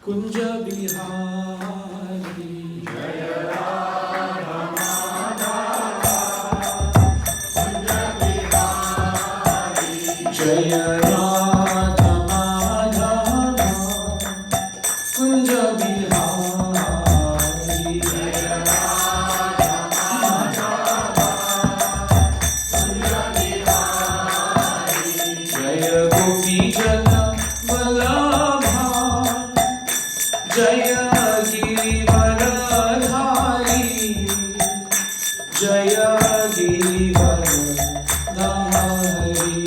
Kunja Bihari. Jaya Radha Madhava. Kunja Bihari. Jaya Radha Madhava. Kunja Bihari. Jaya Radha Madhava. Kunja Bihari. Jaya Gopi Jana Vallabha. Jaya Girivaradhari. Jaya Girivaradhari.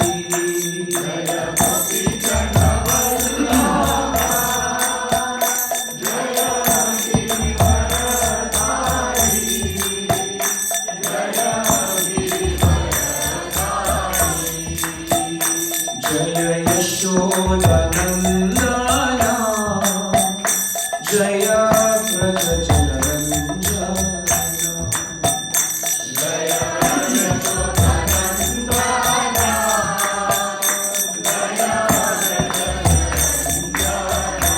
Jaya Gopi Jana Vallabha. Jaya Girivaradhari. Jaya Girivaradhari. Jaya Yashodanandana. Jaya Prajajaranjana. Jaya Yashodanandana. Jaya Prajajaranjana.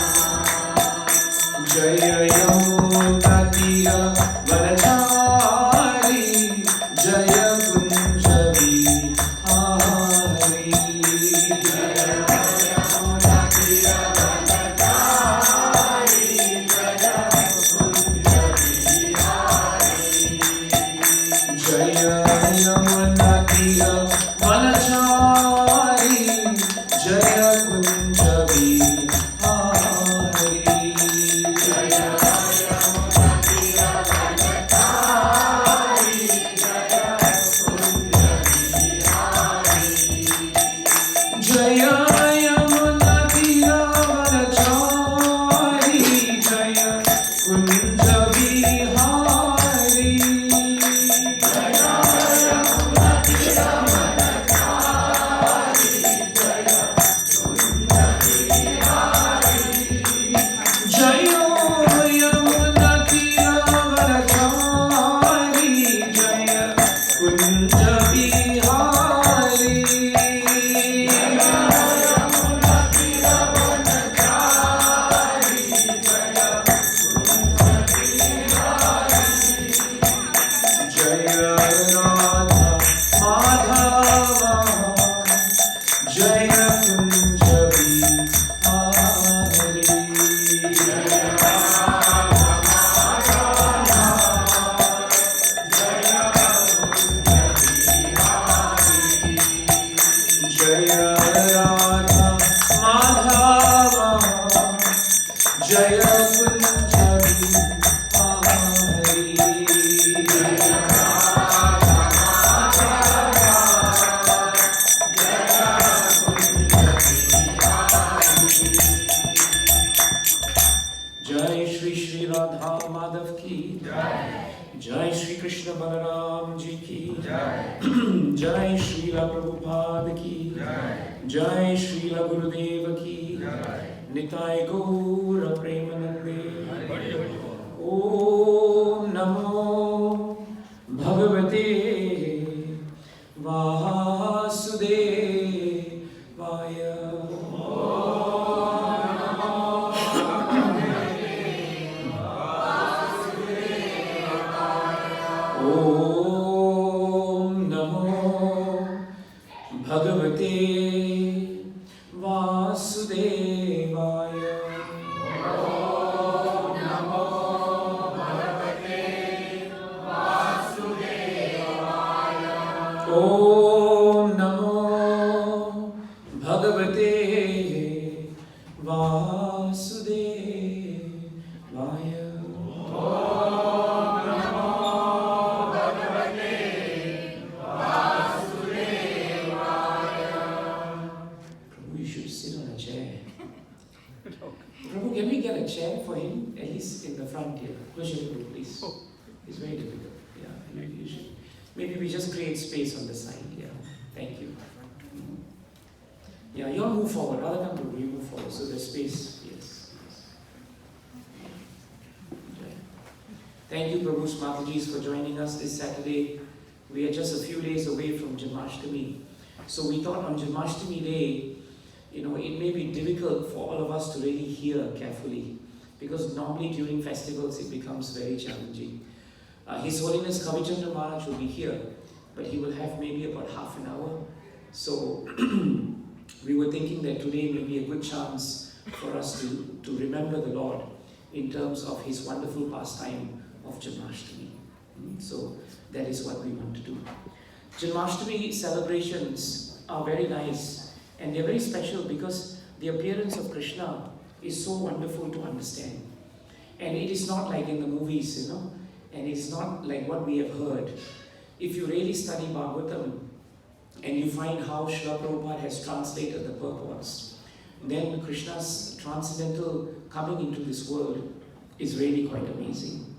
Jaya Yamunatira Vanachari. Jaya Kunja Bihari. Jaya Yamunatira Vanachari. Jaya Kunja Bihari. Jaya Yamunatira Vanachari. Jaya Kunja Bihari. Jaya Yamunatira Vanachari. Jaya Kunja Bihari. Jaya Yamunatira Vanachari. Jaya Kunja Bihari. Jaya Yamunatira Vanachari. Jaya Kunja Bihari. Jaya Yamunatira Vanachari. Jaya Kunja Bihari. Jaya Radha Madhava. Jaya Kunja Bihari. Jaya Radha Madhava. Jaya Kunja Bihari. Jaya Radha Madhava. Jaya Kunja Bihari. Jaya Radha Jai Shri Shri Radha Madhav ki Jai. Jai Shri Krishna Balaram ji ki Jai. Jai Srila Prabhupada ki Jai. Jai Srila Gurudeva ki Jai. Nitai Gaura Premanande. Om Namo Bhagavate Vasudevaya. Om Namo Bhagavate Vasudevaya. Om Namo Bhagavate Vasudevaya. Om Namo Bhagavate Vasudevaya. Prabhu, can we get a chair for him? At least in the front here. Push it through, please. It's very difficult. Yeah, you should. Maybe we just create space on the side. Yeah. Thank you. Yeah, you all move forward. Rather than Prabhu, you move forward. So there's space. Yes. Okay. Thank you, Prabhu Mataji's, for joining us this Saturday. We are just a few days away from Janmashtami. So we thought on Janmashtami day, it may be difficult for all of us to really hear carefully. because normally during festivals it becomes very challenging. His Holiness Kavichandra Maharaj will be here, but he will have maybe about half an hour. So we were thinking that today may be a good chance for us to remember the Lord in terms of his wonderful pastime of Janmashtami. So that is what we want to do. Janmashtami celebrations are very nice and they are very special because the appearance of Krishna is so wonderful to understand. And it is not like in the movies, and it's not like what we have heard. If you really study Bhagavatam and you find how Srila Prabhupada has translated the purports, then Krishna's transcendental coming into this world is really quite amazing.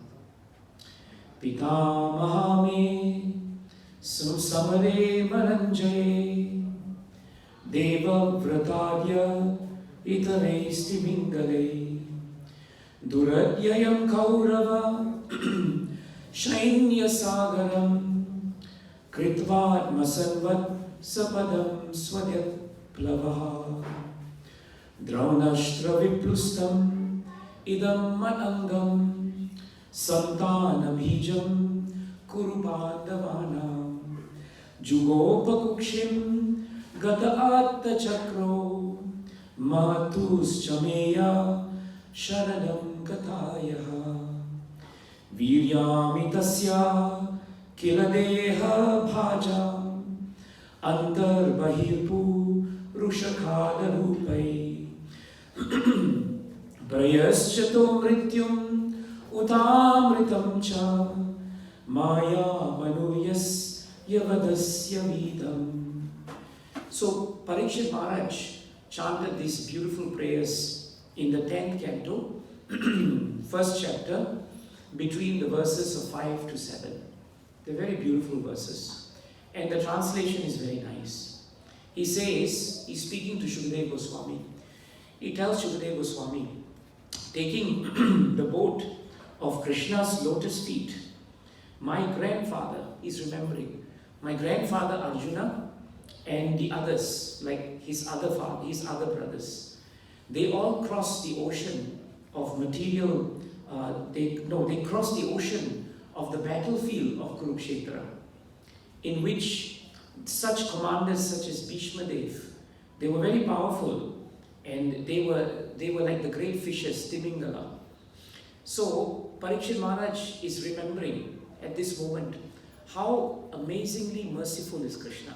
Pitamahame samare maranjaye deva vratadya itaresti mingale duradyayam kaurava shainya sagaram kritvat masanvat sapadam swadyat plavaha draunashtra viplustam idam manangam santanabhijam kurupadavanam jugopakukshim gata atta chakro matus chameya sharanam gatayaha Viryamitasya kiladeha bhaja antar bahirpu rushakhala rupai prayaschato mrityum utamritam cha maya manuyas yavadasya vidam. So Parikshit Maharaj chanted these beautiful prayers in the 10th canto, first chapter, between the verses of 5 to 7. They're very beautiful verses. And the translation is very nice. He says, he's speaking to Shukadeva Goswami. He tells Shukadeva Goswami, taking the boat of Krishna's lotus feet, my grandfather is remembering, my grandfather Arjuna and the others, like his other brothers, they all crossed the ocean of material. They crossed the ocean of the battlefield of Kurukshetra, in which such commanders such as Bhishma Dev, they were very powerful, and they were like the great fishes, Timingala. So Parikshit Maharaj is remembering at this moment how amazingly merciful is Krishna.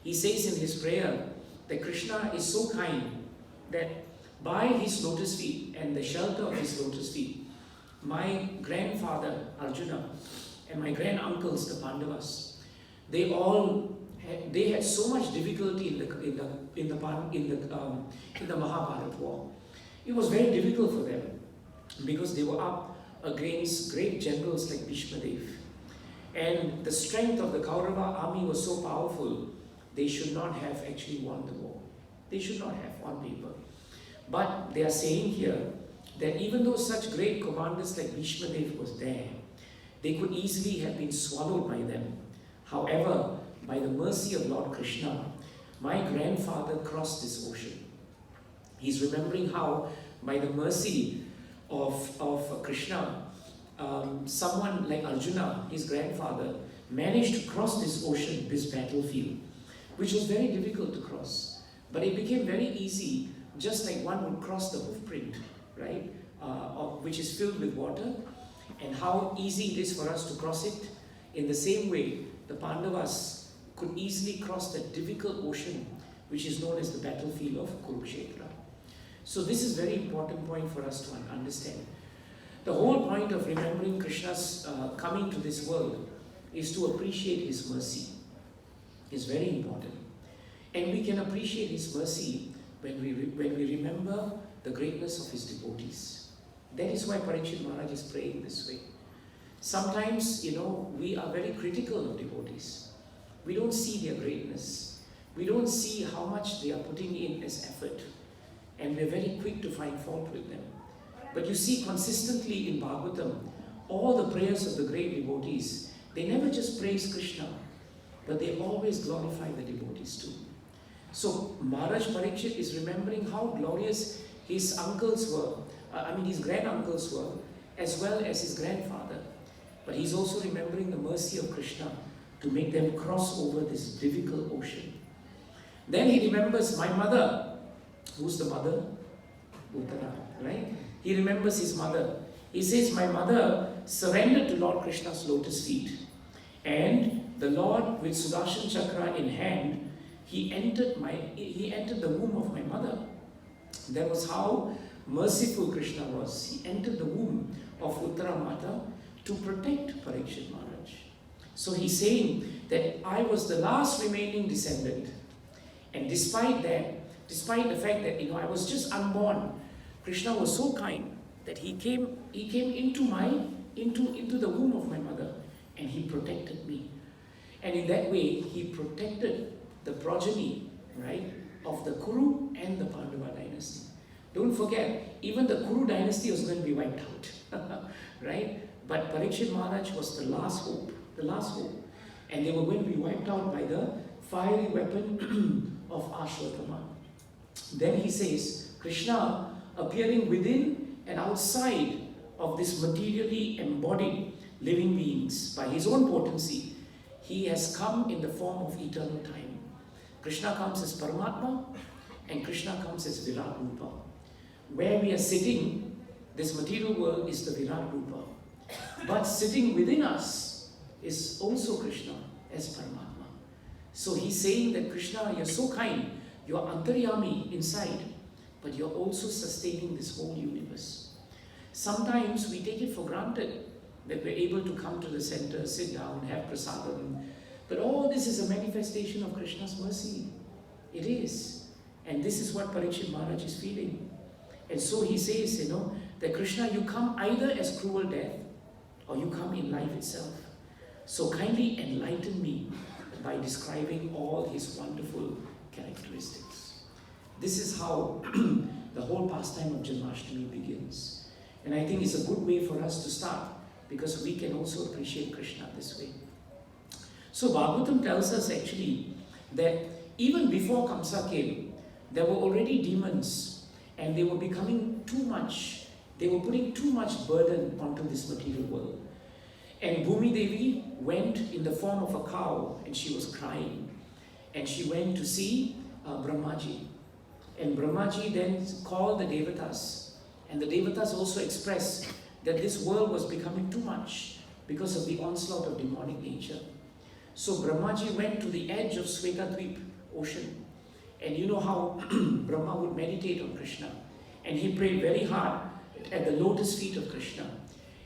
He says in his prayer that Krishna is so kind that by his lotus feet and the shelter of his lotus feet, my grandfather Arjuna and my granduncles the Pandavas, they had so much difficulty in the Mahabharata war. It was very difficult for them because they were up against great generals like Bhishma Dev, and the strength of the Kaurava army was so powerful. They should not have actually won the war. They should not have on paper. But they are saying here that even though such great commanders like Bhishma Dev was there, they could easily have been swallowed by them. However, by the mercy of Lord Krishna, my grandfather crossed this ocean. He's remembering how, by the mercy of Krishna, someone like Arjuna, his grandfather, managed to cross this ocean, this battlefield, which was very difficult to cross. But it became very easy, just like one would cross the hoofprint, right, which is filled with water, and how easy it is for us to cross it. In the same way, the Pandavas could easily cross that difficult ocean, which is known as the battlefield of Kurukshetra. So this is a very important point for us to understand. The whole point of remembering Krishna's coming to this world is to appreciate his mercy. It's very important. And we can appreciate his mercy when we remember the greatness of his devotees. That is why Parikshit Maharaj is praying this way. Sometimes, we are very critical of devotees. We don't see their greatness. We don't see how much they are putting in as effort. And we're very quick to find fault with them. But you see consistently in Bhagavatam, all the prayers of the great devotees, they never just praise Krishna, but they always glorify the devotees too. So Maharaj Parikshit is remembering how glorious his uncles were, his granduncles were, as well as his grandfather. But he's also remembering the mercy of Krishna to make them cross over this difficult ocean. Then he remembers my mother. Who's the mother? Uttara, right? He remembers his mother. He says, my mother surrendered to Lord Krishna's lotus feet. And the Lord, with Sudarshan Chakra in hand, he entered the womb of my mother. That was how merciful Krishna was. He entered the womb of Uttara Mata to protect Parikshit Maharaj. So he's saying that I was the last remaining descendant. And despite that, despite the fact that I was just unborn, Krishna was so kind that he came into the womb of my mother, and he protected me. And in that way, he protected the progeny, right, of the Kuru and the Pandava dynasty. Don't forget, even the Kuru dynasty was going to be wiped out, right? But Parikshit Maharaj was the last hope, and they were going to be wiped out by the fiery weapon of Ashwatthama. Then he says, Krishna appearing within and outside of this materially embodied living beings by his own potency, he has come in the form of eternal time. Krishna comes as Paramatma and Krishna comes as Virat Rupa. Where we are sitting, this material world is the Virat Rupa. But sitting within us is also Krishna as Paramatma. So he's saying that Krishna, you're so kind, you're Antaryami inside, but you're also sustaining this whole universe. Sometimes we take it for granted that we're able to come to the center, sit down, have prasadam. But all this is a manifestation of Krishna's mercy. It is. And this is what Parikshit Maharaj is feeling. And so he says, that Krishna, you come either as cruel death or you come in life itself. So kindly enlighten me by describing all his wonderful characteristics. This is how the whole pastime of Janmashtami begins. And I think it's a good way for us to start, because we can also appreciate Krishna this way. So Bhagavatam tells us actually that even before Kamsa came, there were already demons, and they were becoming too much. They were putting too much burden onto this material world. And Bhumi Devi went in the form of a cow, and she was crying. And she went to see Brahmaji. And Brahmaji then called the Devatas. And the Devatas also expressed that this world was becoming too much because of the onslaught of demonic nature. So Brahmaji went to the edge of Svetadvip ocean. And you know how Brahma would meditate on Krishna. And he prayed very hard at the lotus feet of Krishna.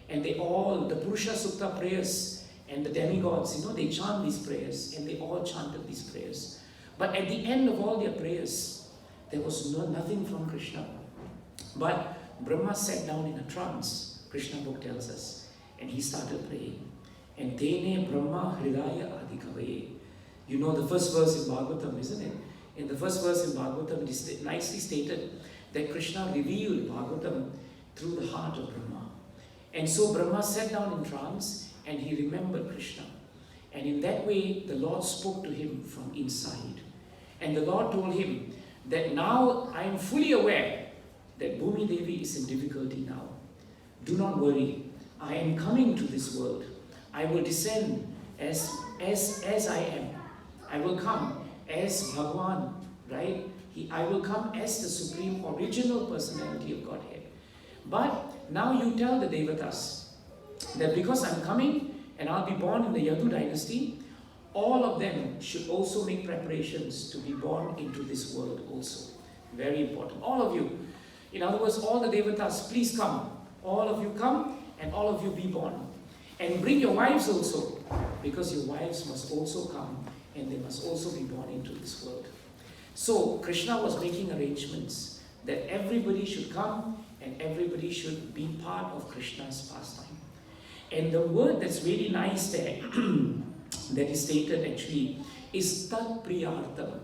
And they all, the Purusha Sukta prayers and the demigods, they chant these prayers, and they all chanted these prayers. But at the end of all their prayers, there was nothing from Krishna. But Brahma sat down in a trance, Krishna book tells us, and he started praying. And Tene Brahma Hridaya Adhikavaye. You know the first verse in Bhagavatam, isn't it? In the first verse in Bhagavatam, it is nicely stated that Krishna revealed Bhagavatam through the heart of Brahma. And so Brahma sat down in trance and he remembered Krishna. And in that way, the Lord spoke to him from inside. And the Lord told him that now I am fully aware that Bhumi Devi is in difficulty now. Do not worry. I am coming to this world. I will descend as I am. I will come as Bhagwan, right? I will come as the supreme original personality of Godhead. But now you tell the Devatas that because I'm coming and I'll be born in the Yadu dynasty, all of them should also make preparations to be born into this world also. Very important. All of you. In other words, all the Devatas, please come. All of you come and all of you be born. And bring your wives also, because your wives must also come and they must also be born into this world. So Krishna was making arrangements that everybody should come and everybody should be part of Krishna's pastime. And the word that's really nice there, that is stated actually, is Tat Priyartam.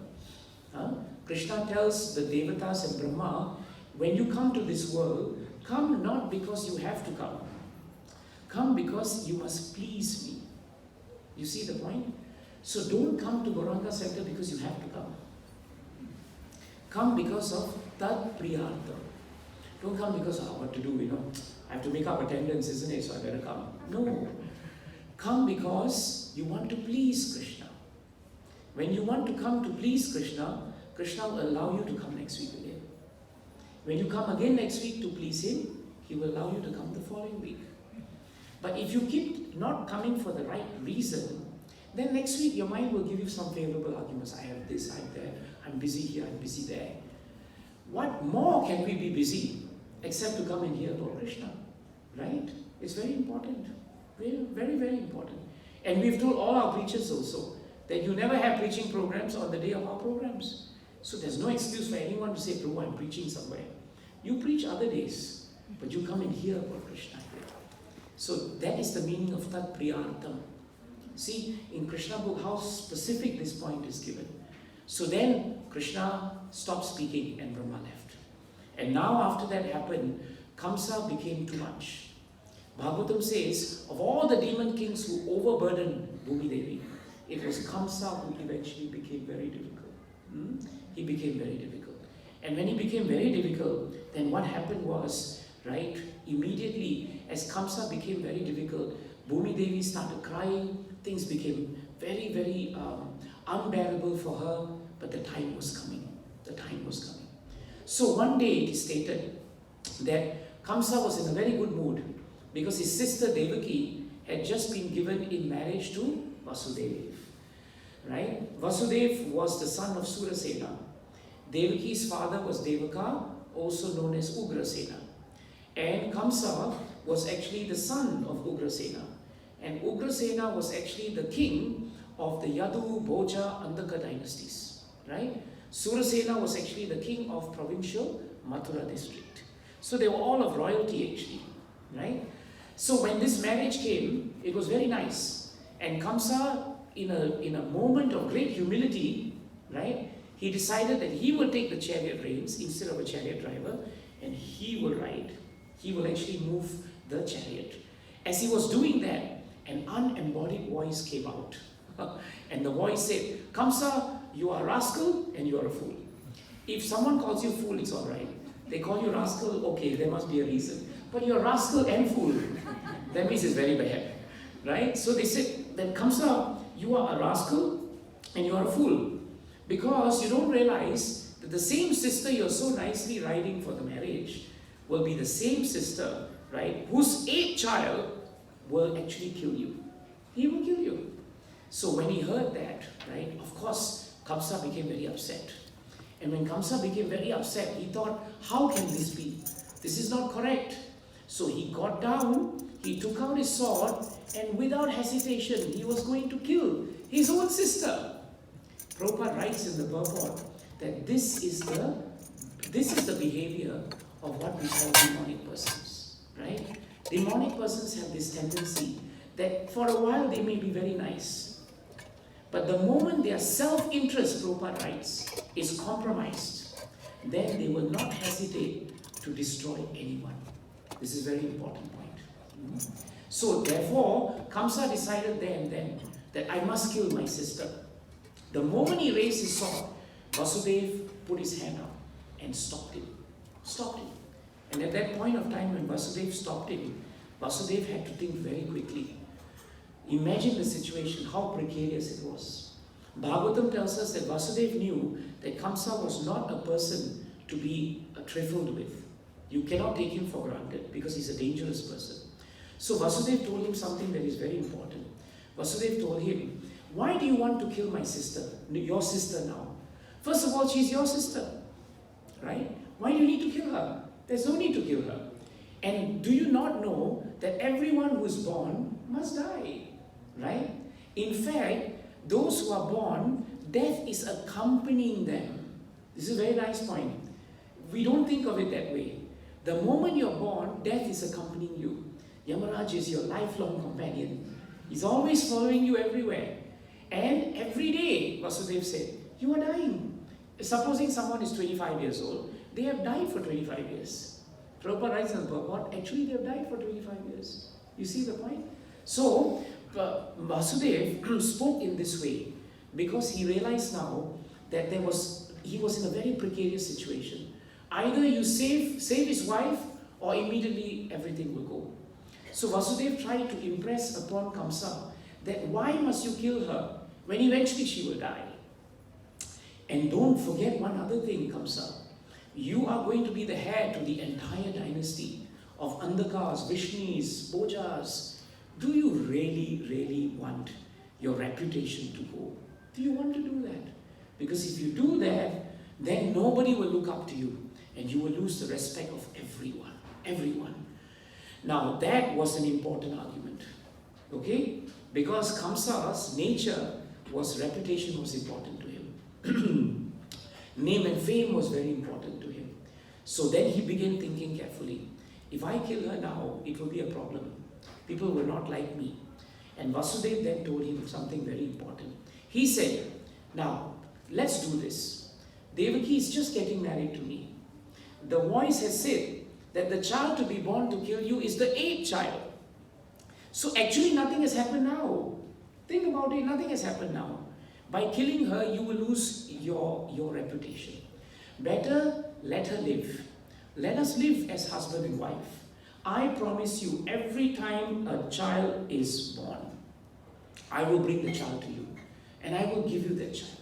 Krishna tells the Devatas and Brahma, when you come to this world, come not because you have to come. Come because you must please me. You see the point? So don't come to Gauranga Center because you have to come. Come because of Tad Priyartam. Don't come because, what to do, I have to make up attendance, isn't it? So I better come. No. Come because you want to please Krishna. When you want to come to please Krishna, Krishna will allow you to come next week again. When you come again next week to please him, he will allow you to come the following week. But if you keep not coming for the right reason, then next week your mind will give you some favorable arguments. I have this, I have that, I'm busy here, I'm busy there. What more can we be busy except to come and hear about Krishna? Right? It's very important. Very, very, very important. And we've told all our preachers also that you never have preaching programs on the day of our programs. So there's no excuse for anyone to say, Prabhu, I'm preaching somewhere. You preach other days, but you come and hear about Krishna here. So that is the meaning of Tat Priyartam. See, in Krishna book, how specific this point is given. So then Krishna stopped speaking and Brahma left. And now after that happened, Kamsa became too much. Bhagavatam says, of all the demon kings who overburdened Bhumi Devi, it was Kamsa who eventually became very difficult. He became very difficult. And when he became very difficult, then what happened was, right, immediately as Kamsa became very difficult, Bhumi Devi started crying, things became very, very unbearable for her, but the time was coming. The time was coming. So one day it is stated that Kamsa was in a very good mood because his sister Devaki had just been given in marriage to Vasudev. Right? Vasudev was the son of Surasena. Devaki's father was Devaka, also known as Ugrasena. And Kamsa was actually the son of Ugrasena. And Ugrasena was actually the king of the Yadu, Bhoja, Andaka dynasties. Right? Surasena was actually the king of provincial Mathura district. So they were all of royalty actually. Right? So when this marriage came, it was very nice. And Kamsa, in a moment of great humility, right, he decided that he will take the chariot reins instead of a chariot driver, and he will ride. He will actually move the chariot. As he was doing that, an unembodied voice came out. And the voice said, Kamsa, you are a rascal and you are a fool. If someone calls you fool, it's all right. They call you rascal, okay, there must be a reason. But you're a rascal and fool. That means it's very bad. Right? So they said that Kamsa, you are a rascal and you are a fool. Because you don't realize that the same sister you're so nicely riding for the marriage will be the same sister, right, whose 8th child will actually kill you. He will kill you. So when he heard that, right, of course, Kamsa became very upset. And when Kamsa became very upset, he thought, how can this be? This is not correct. So he got down, he took out his sword, and without hesitation, he was going to kill his own sister. Prabhupada writes in the purport that this is the behavior of what we call demonic persons, right? Demonic persons have this tendency that for a while they may be very nice, but the moment their self-interest, Prabhupada writes, is compromised, then they will not hesitate to destroy anyone. This is a very important point. So therefore, Kamsa decided there and then that I must kill my sister. The moment he raised his sword, Vasudev put his hand up and stopped him. Stopped him. And at that point of time when Vasudev stopped him, Vasudev had to think very quickly. Imagine the situation, how precarious it was. Bhagavatam tells us that Vasudev knew that Kamsa was not a person to be trifled with. You cannot take him for granted because he's a dangerous person. So Vasudev told him something that is very important. Vasudev told him, why do you want to kill my sister, your sister now? First of all, she's your sister, right? Why do you need to kill her? There's no need to kill her. And do you not know that everyone who is born must die, right? In fact, those who are born, death is accompanying them. This is a very nice point. We don't think of it that way. The moment you're born, death is accompanying you. Yamaraj is your lifelong companion. He's always following you everywhere. And every day, Vasudev said, you are dying. Supposing someone is 25 years old, they have died for 25 years. Prabhupada writes in the purport, actually they have died for 25 years. You see the point? So, Vasudev spoke in this way because he realized now that he was in a very precarious situation. Either you save his wife, or immediately everything will go. So Vasudeva tried to impress upon Kamsa that why must you kill her when eventually she will die? And don't forget one other thing, Kamsa. You are going to be the heir to the entire dynasty of Andhakas, Vishnis, Bojas. Do you really, really want your reputation to go? Do you want to do that? Because if you do that, then nobody will look up to you and you will lose the respect of everyone. Everyone. Now that was an important argument. Okay? Because Kamsa's nature was, reputation was important to him. Name and fame was very important to him. So then he began thinking carefully. If I kill her now, it will be a problem. People will not like me. And Vasudeva then told him something very important. He said, now, let's do this. Devaki is just getting married to me. The voice has said that the child to be born to kill you is the 8th child. So actually nothing has happened now. Think about it, nothing has happened now. By killing her, you will lose your reputation. Better let her live. Let us live as husband and wife. I promise you, every time a child is born, I will bring the child to you. And I will give you that child.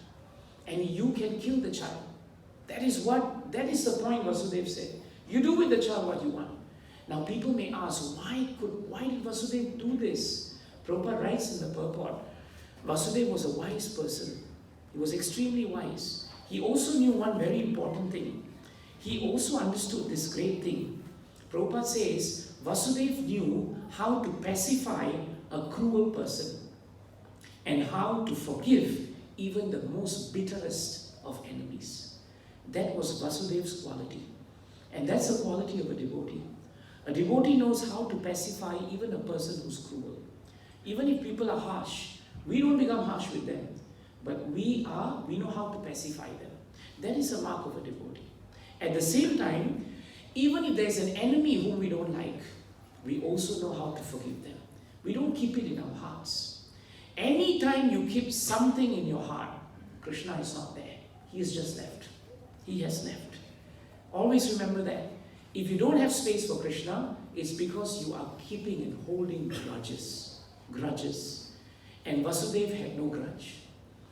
And you can kill the child. That is the point Vasudeva said. You do with the child what you want. Now people may ask, why did Vasudeva do this? Prabhupada writes in the purport, Vasudeva was a wise person. He was extremely wise. He also knew one very important thing. He also understood this great thing. Prabhupada says, Vasudeva knew how to pacify a cruel person and how to forgive even the most bitterest of enemies. That was Vasudeva's quality. And that's the quality of a devotee. A devotee knows how to pacify even a person who's cruel. Even if people are harsh, we don't become harsh with them, but we know how to pacify them. That is a mark of a devotee. At the same time, even if there's an enemy whom we don't like, we also know how to forgive them. We don't keep it in our hearts. Anytime you keep something in your heart, Krishna is not there. He has just left. He has left. Always remember that. If you don't have space for Krishna, it's because you are keeping and holding grudges. And Vasudeva had no grudge.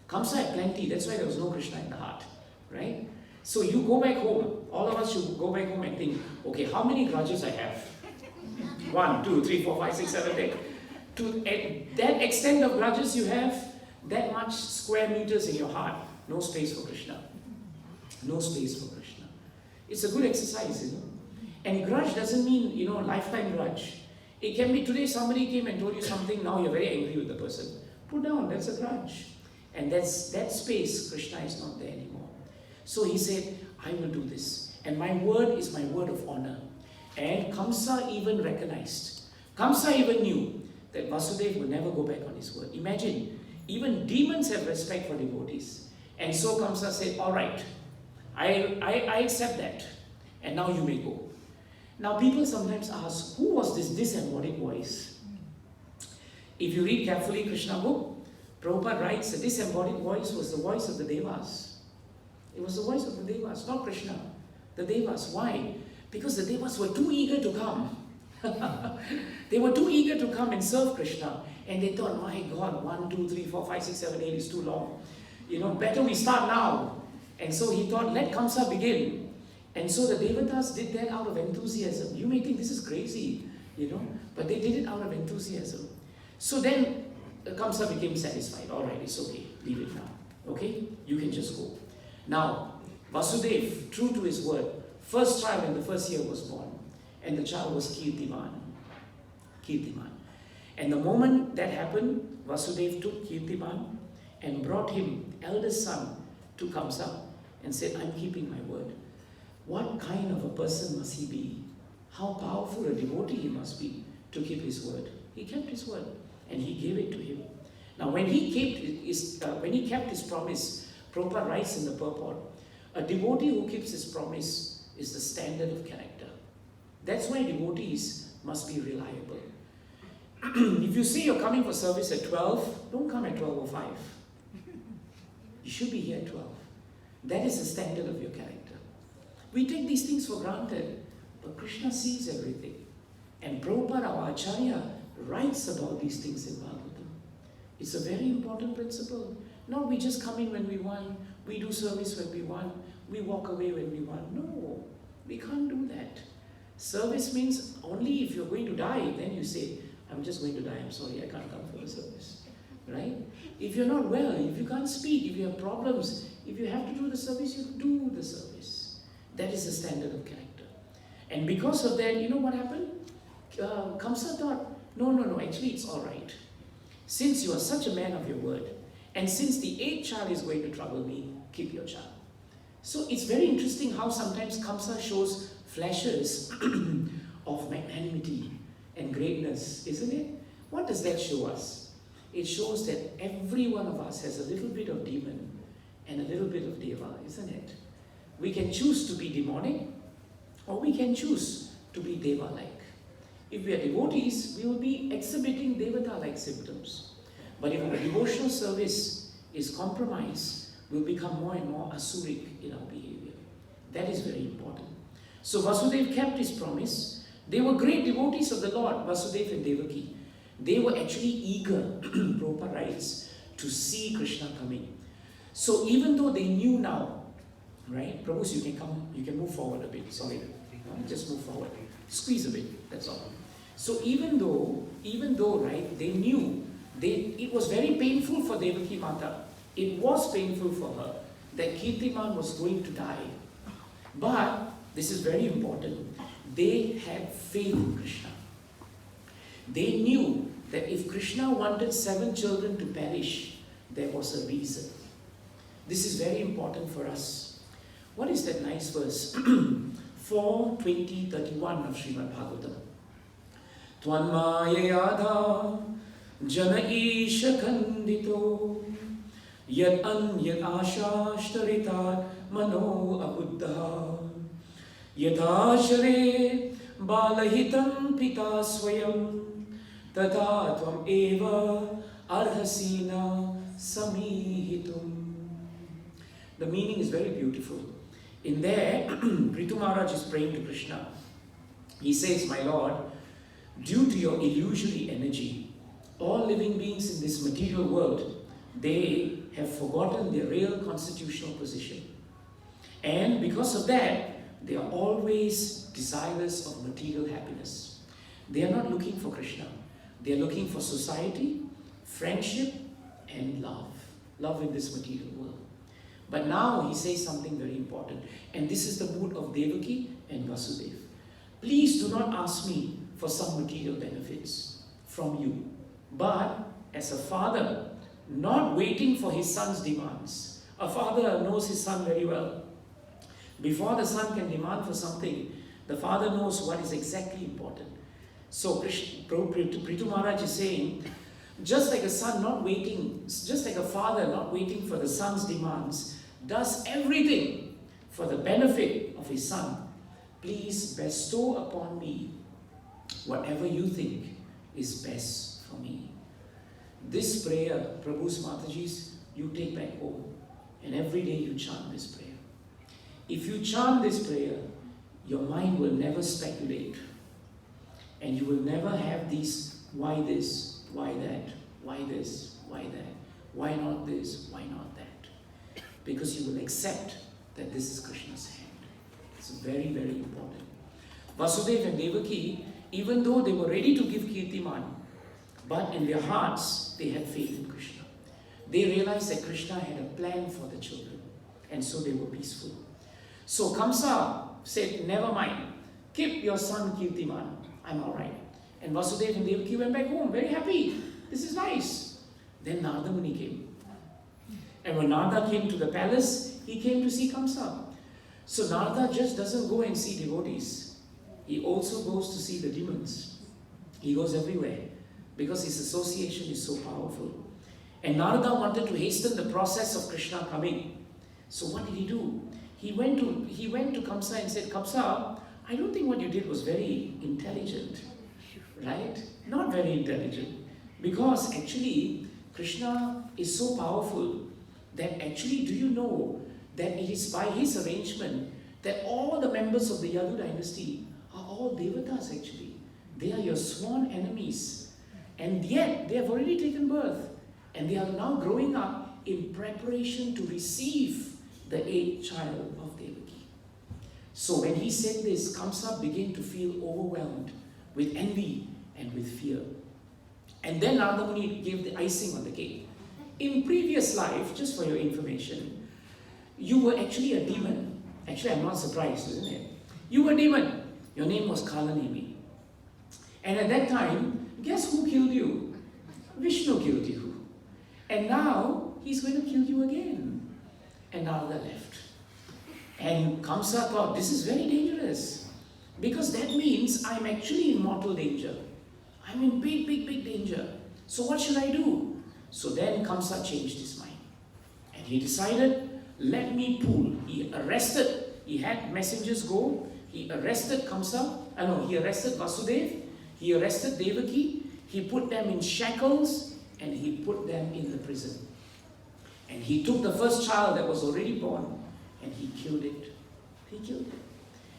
Kamsa had plenty, that's why there was no Krishna in the heart. Right? So you go back home, all of us should go back home and think, okay, how many grudges I have? 1, 2, 3, 4, 5, 6, 7, 8. To that extent of grudges you have, that much square meters in your heart, no space for Krishna. No space for Krishna. It's a good exercise, you know. And grudge doesn't mean, lifetime grudge. It can be today somebody came and told you something, now you're very angry with the person. Put down, that's a grudge. And that space, Krishna is not there anymore. So he said, I will do this. And my word is my word of honor. And Kamsa even recognized. Kamsa even knew that Vasudeva will never go back on his word. Imagine, even demons have respect for devotees. And so Kamsa said, all right, I accept that. And now you may go. Now people sometimes ask, who was this disembodied voice? If you read carefully Krishna book, Prabhupada writes that this embodied voice was the voice of the Devas. It was the voice of the Devas, not Krishna. The Devas. Why? Because the Devas were too eager to come. They were too eager to come and serve Krishna. And they thought, my God, 1, 2, 3, 4, 5, 6, 7, 8 is too long. Better we start now. And so he thought, let Kamsa begin. And so the Devatas did that out of enthusiasm. You may think this is crazy, but they did it out of enthusiasm. So then Kamsa became satisfied. All right, it's okay. Leave it now. Okay? You can just go. Now, Vasudeva, true to his word, first child in the first year was born. And the child was Kirtiman. And the moment that happened, Vasudeva took Kirtiman and brought him, eldest son, to Kamsa and said, I'm keeping my word. What kind of a person must he be? How powerful a devotee he must be to keep his word. He kept his word and he gave it to him. Now when he kept his promise, Prabhupada writes in the purport, a devotee who keeps his promise is the standard of character. That's why devotees must be reliable. If you say you're coming for service at 12, don't come at 12:05. You should be here at 12. That is the standard of your character. We take these things for granted, but Krishna sees everything. And Prabhupada, our Acharya, writes about these things in Bhagavatam. It's a very important principle. Not we just come in when we want, we do service when we want, we walk away when we want. No, we can't do that. Service means only if you're going to die, then you say, I'm just going to die, I'm sorry, I can't come for the service. Right? If you're not well, if you can't speak, if you have problems, if you have to do the service, you do the service. That is the standard of character. And because of that, you know what happened? Kamsa thought, no, actually it's all right. Since you are such a man of your word, and since the 8th child is going to trouble me, keep your child. So it's very interesting how sometimes Kamsa shows flashes of magnanimity and greatness, isn't it? What does that show us? It shows that every one of us has a little bit of demon and a little bit of deva, isn't it? We can choose to be demonic, or we can choose to be deva-like. If we are devotees, we will be exhibiting devata-like symptoms. But if our devotional service is compromised, we'll become more and more asuric in our behavior. That is very important. So Vasudeva kept his promise. They were great devotees of the Lord, Vasudeva and Devaki. They were actually eager, Prabhupada writes, to see Krishna coming. So even though they knew now, right? Prabhus, you can move forward a bit. Sorry, just move forward. Squeeze a bit, that's all. So even though, right, they knew, it was very painful for Devaki Mata. It was painful for her that Kirtiman was going to die. But, this is very important, they had faith in Krishna. They knew that if Krishna wanted 7 children to perish, there was a reason. This is very important for us. What is that nice verse? 4:20-31 of Srimad Bhagavatam. Tvanmayayadha jana isha kandito yad anyat ashashtaritat mano abuddha yadashare balahitam pita swayam tata tvam eva arhasina samihitum. The meaning is very beautiful. In there, Prithu Maharaj is praying to Krishna. He says, my Lord, due to your illusory energy, all living beings in this material world, they have forgotten their real constitutional position. And because of that, they are always desirous of material happiness. They are not looking for Krishna. They are looking for society, friendship, and love. Love in this material world. But now he says something very important. And this is the mood of Devaki and Vasudeva. Please do not ask me for some material benefits from you. But as a father, not waiting for his son's demands. A father knows his son very well. Before the son can demand for something, the father knows what is exactly important. So Prithu Maharaj is saying, just like a son not waiting, just like a father not waiting for the son's demands, does everything for the benefit of his son, please bestow upon me whatever you think is best for me. This prayer, Prabhu's Mataji's, you take back home, and every day you chant this prayer. If you chant this prayer, your mind will never speculate, and you will never have these, why this, why that, why this, why that, why not this, why not that? Because you will accept that this is Krishna's hand. It's very, very important. Vasudeva and Devaki, even though they were ready to give Kirtiman, but in their hearts, they had faith in Krishna. They realized that Krishna had a plan for the children, and so they were peaceful. So Kamsa said, never mind, keep your son Kirtiman, I'm all right. And Vasudeva and Devaki went back home, very happy. This is nice. Then Narada Muni came. And when Narada came to the palace, he came to see Kamsa. So Narada just doesn't go and see devotees. He also goes to see the demons. He goes everywhere because his association is so powerful. And Narada wanted to hasten the process of Krishna coming. So what did he do? He went to Kamsa and said, Kamsa, I don't think what you did was very intelligent. Right? Not very intelligent. Because actually, Krishna is so powerful that actually, do you know that it is by his arrangement that all the members of the Yadu dynasty are all devatas actually. They are your sworn enemies. And yet, they have already taken birth. And they are now growing up in preparation to receive the 8th child of Devaki. So when he said this, Kamsa began to feel overwhelmed with envy and with fear. And then Narada Muni gave the icing on the cake. In previous life, just for your information, you were actually a demon. Actually, I'm not surprised, isn't it? You were a demon. Your name was Kalanemi. And at that time, guess who killed you? Vishnu killed you. And now, he's going to kill you again. And Narada left. And Kamsa thought, this is very dangerous. Because that means I'm actually in mortal danger. I'm in big, big, big danger. So what should I do? So then Kamsa changed his mind. And he decided, let me pool. He had messengers go. He arrested he arrested Vasudev. He arrested Devaki. He put them in shackles and he put them in the prison. And he took the first child that was already born and he killed it. He killed it.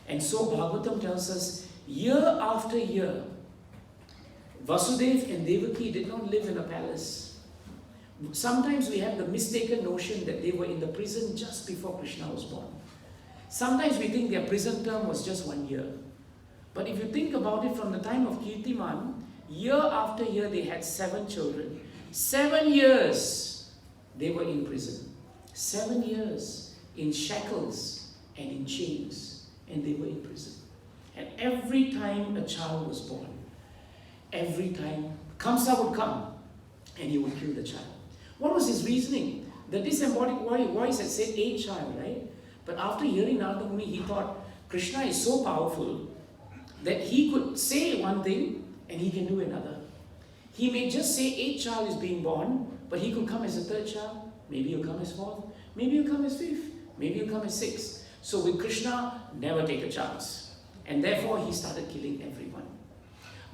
And so Bhagavatam tells us, year after year, Vasudev and Devaki did not live in a palace. Sometimes we have the mistaken notion that they were in the prison just before Krishna was born. Sometimes we think their prison term was just 1 year. But if you think about it, from the time of Kirtiman, year after year they had 7 children. 7 years they were in prison. 7 years in shackles and in chains, and they were in prison. And every time a child was born, every time Kamsa would come and he would kill the child. What was his reasoning? The disembodied voice had said 8 child, right? But after hearing Narada Muni, he thought Krishna is so powerful that he could say one thing and he can do another. He may just say 8 child is being born, but he could come as a 3rd child. Maybe he'll come as 4th. Maybe he'll come as 5th. Maybe he'll come as 6th. So with Krishna, never take a chance. And therefore he started killing everyone.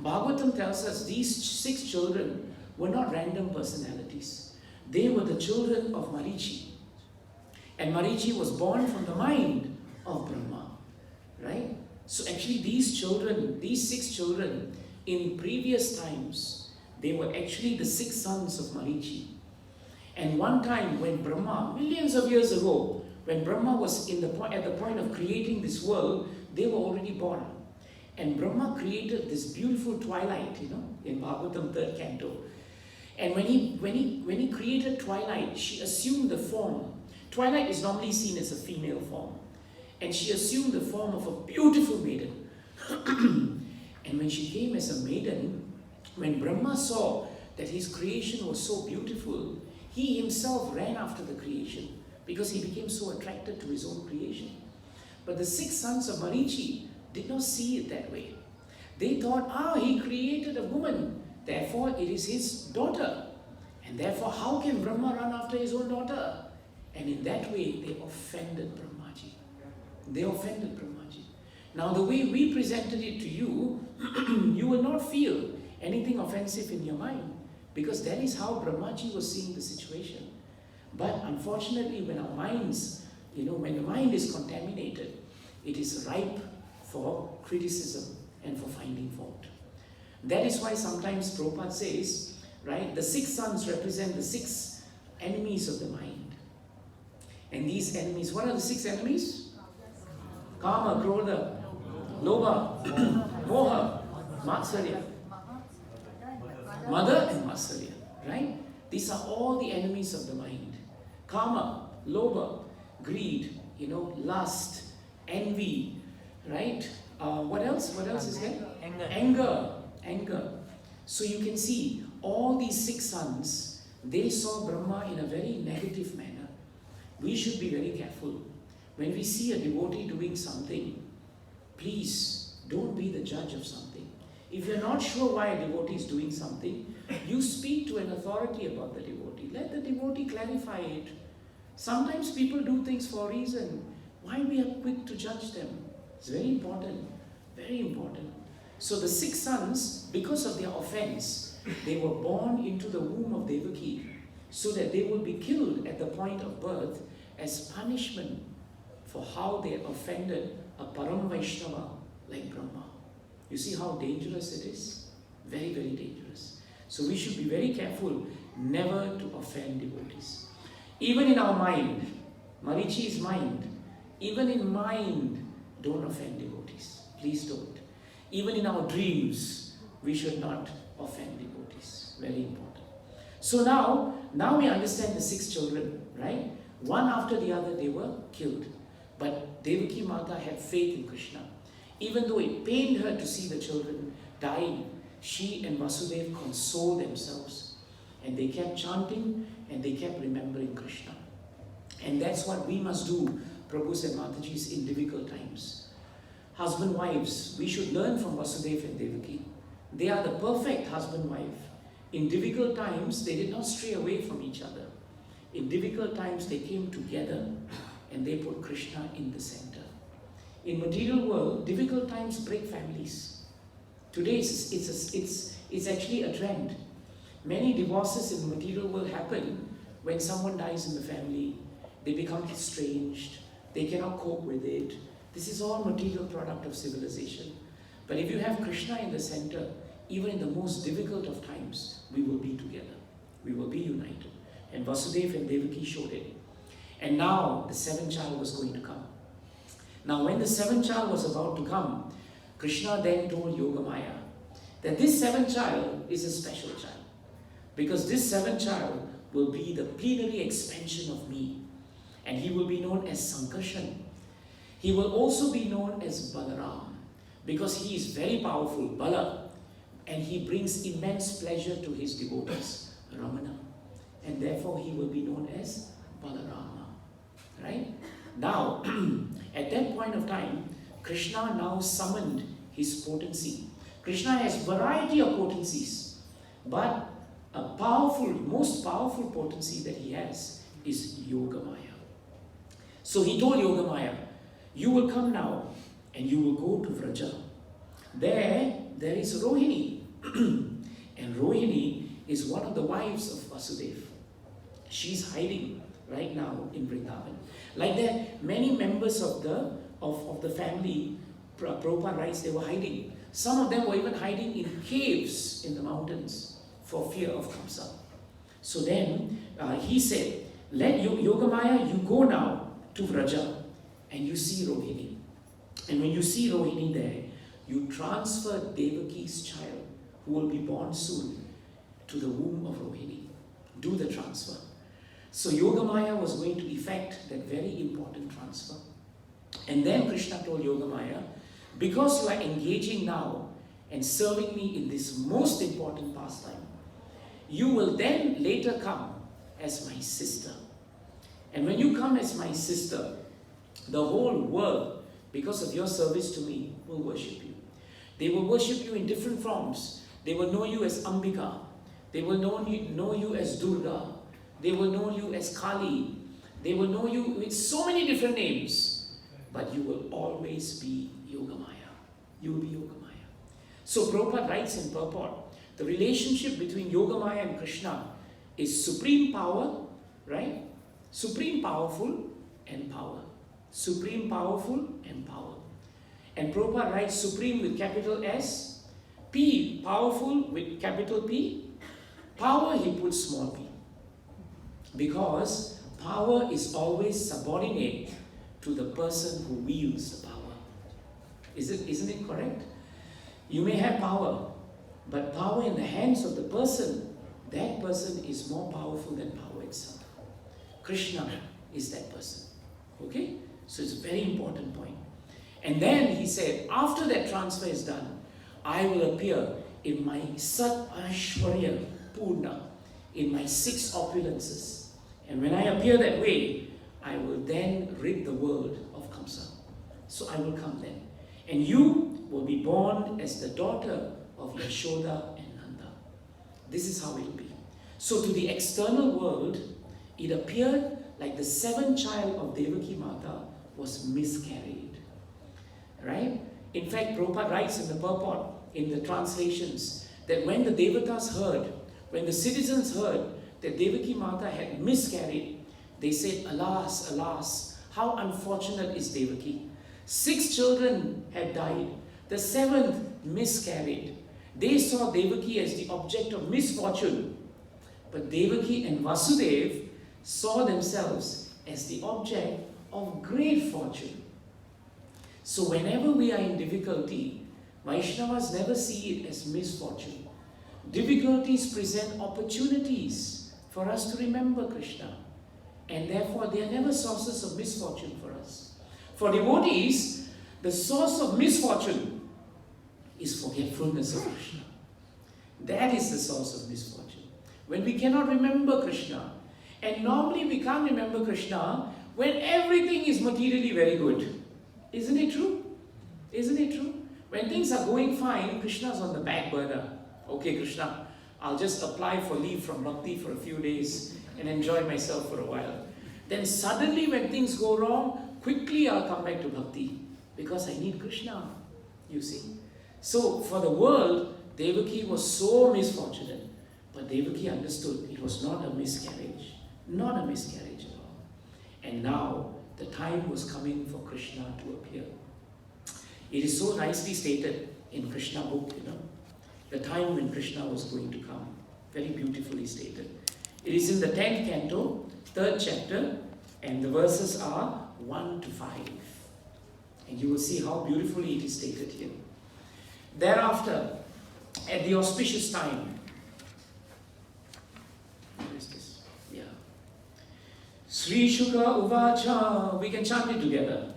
Bhagavatam tells us these 6 children were not random personalities. They were the children of Marichi. And Marichi was born from the mind of Brahma. Right? So actually these 6 children, in previous times, they were actually the 6 sons of Marichi. And one time when Brahma, millions of years ago, when Brahma was at the point of creating this world, they were already born. And Brahma created this beautiful twilight, in Bhagavatam 3rd canto. And when he created twilight, she assumed the form. Twilight is normally seen as a female form. And she assumed the form of a beautiful maiden. And when she came as a maiden, when Brahma saw that his creation was so beautiful, he himself ran after the creation because he became so attracted to his own creation. But the 6 sons of Marichi did not see it that way. They thought, he created a woman, therefore it is his daughter. And therefore, how can Brahma run after his own daughter? And in that way, they offended Brahmaji. They offended Brahmaji. Now, the way we presented it to you, you will not feel anything offensive in your mind, because that is how Brahmaji was seeing the situation. But unfortunately, when our minds, when the mind is contaminated, it is ripe for criticism and for finding fault. That is why sometimes Prabhupada says, right, the 6 sons represent the 6 enemies of the mind. And these enemies, what are the 6 enemies? Kama, Krodha, Lobha, Moha, Matsarya. Mother and Matsarya, right? These are all the enemies of the mind. Kama, Lobha, greed, lust, envy, right? What else? What else is there? Anger. So you can see all these 6 sons, they saw Brahma in a very negative manner. We should be very careful. When we see a devotee doing something, please don't be the judge of something. If you're not sure why a devotee is doing something, you speak to an authority about the devotee. Let the devotee clarify it. Sometimes people do things for a reason. Why we are quick to judge them? It's very important. Very important. So the 6 sons, because of their offense, they were born into the womb of Devaki so that they would be killed at the point of birth as punishment for how they offended a Param Vaishnava like Brahma. You see how dangerous it is? Very, very dangerous. So we should be very careful never to offend devotees. Even in our mind, Marichi's mind, even in mind, don't offend devotees. Please don't. Even in our dreams, we should not offend devotees. Very important. So now we understand the 6 children, right? One after the other, they were killed. But Devaki Mata had faith in Krishna. Even though it pained her to see the children dying, she and Vasudeva consoled themselves. And they kept chanting and they kept remembering Krishna. And that's what we must do, Prabhus and Matajis, in difficult times. Husband, wives, we should learn from Vasudeva and Devaki. They are the perfect husband-wife. In difficult times, they did not stray away from each other. In difficult times, they came together and they put Krishna in the center. In material world, difficult times break families. Today, it's actually a trend. Many divorces in the material world happen when someone dies in the family. They become estranged. They cannot cope with it. This is all material product of civilization. But if you have Krishna in the center, even in the most difficult of times, we will be together. We will be united. And Vasudeva and Devaki showed it. And now the 7th child was going to come. Now when the 7th child was about to come, Krishna then told Yogamaya that this 7th child is a special child. Because this 7th child will be the plenary expansion of me. And he will be known as Sankarshan. He will also be known as Balaram. Because he is very powerful, Bala. And he brings immense pleasure to his devotees, Ramana. And therefore he will be known as Balarama. Right? Now, at that point of time, Krishna now summoned his potency. Krishna has variety of potencies. But a powerful, most powerful potency that he has is Yogamaya. So he told Yogamaya, you will come now and you will go to Vraja. There is Rohini. And Rohini is one of the wives of Vasudeva. She's hiding right now in Vrindavan. Like that, many members of the family, Prabhupada writes, they were hiding. Some of them were even hiding in caves in the mountains for fear of Kamsa. So then he said, let Yogamaya, you go now to Vraja and you see Rohini. And when you see Rohini there, you transfer Devaki's child, who will be born soon, to the womb of Rohini. Do the transfer. So Yogamaya was going to effect that very important transfer. And then Krishna told Yogamaya, because you are engaging now and serving me in this most important pastime, you will then later come as my sister. And when you come as my sister, the whole world, because of your service to me, will worship you. They will worship you in different forms. They will know you as Ambika. They will know you as Durga. They will know you as Kali. They will know you with so many different names. But you will always be Yogamaya. You will be Yogamaya. So Prabhupada writes in purport, the relationship between Yogamaya and Krishna is supreme power, right? Supreme powerful and power. Supreme powerful and power. And Prabhupada writes supreme with capital S, P, powerful with capital P, power he puts small p. Because power is always subordinate to the person who wields the power. Isn't it correct? You may have power, but power in the hands of the person, that person is more powerful than power itself. Krishna is that person. Okay? So it's a very important point. And then he said, after that transfer is done, I will appear in my Sat Ashwarya Purna, in my 6 opulences. And when I appear that way, I will then rid the world of Kamsa. So I will come then. And you will be born as the daughter of Yashoda and Nanda. This is how it will be. So to the external world, it appeared like the 7th child of Devaki Mata was miscarried. Right? In fact, Prabhupada writes in the purport, in the translations, that when the Devatas heard, when the citizens heard that Devaki Mata had miscarried, they said, alas, alas, How unfortunate is Devaki? 6 children had died. The 7th miscarried. They saw Devaki as the object of misfortune. But Devaki and Vasudev saw themselves as the object of great fortune. So whenever we are in difficulty, Vaishnavas never see it as misfortune. Difficulties present opportunities for us to remember Krishna. And therefore they are never sources of misfortune for us. For devotees, the source of misfortune is forgetfulness of Krishna. That is the source of misfortune. When we cannot remember Krishna, and normally we can't remember Krishna when everything is materially very good. Isn't it true? Isn't it true? When things are going fine, Krishna's on the back burner. Okay, Krishna, I'll just apply for leave from bhakti for a few days and enjoy myself for a while. Then suddenly when things go wrong, quickly I'll come back to bhakti because I need Krishna, you see. So for the world, Devaki was so misfortunate, but Devaki understood it was not a miscarriage, not a miscarriage at all. And now the time was coming for Krishna to appear. It is so nicely stated in Krishna book, the time when Krishna was going to come. Very beautifully stated. It is in the 10th canto, 3rd chapter, and the verses are 1 to 5. And you will see how beautifully it is stated here. Thereafter, at the auspicious time, what is this? Yeah. Sri Shukra Uvacha, we can chant it together.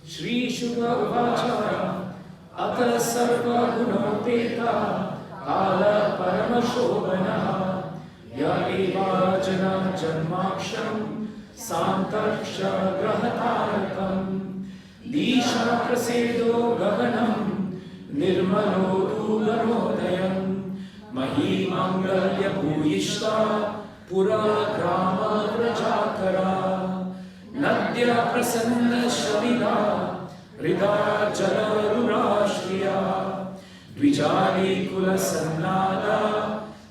Shri Shukra Uvacha, Ata Sarva Gunopeta, Kala Paramashobhana, Ya Eva Jana Janmaksham, Santaksha Grahatarakam, Disha Prasedo Gaganam, Nirmalo Dugarodayam, Mahi Mangalya Bhuyishta, Pura Grama Vrajakara, Nadya Prasanna Shavida, Rida Jala Rurashriya, Dvijali Kula Sannada,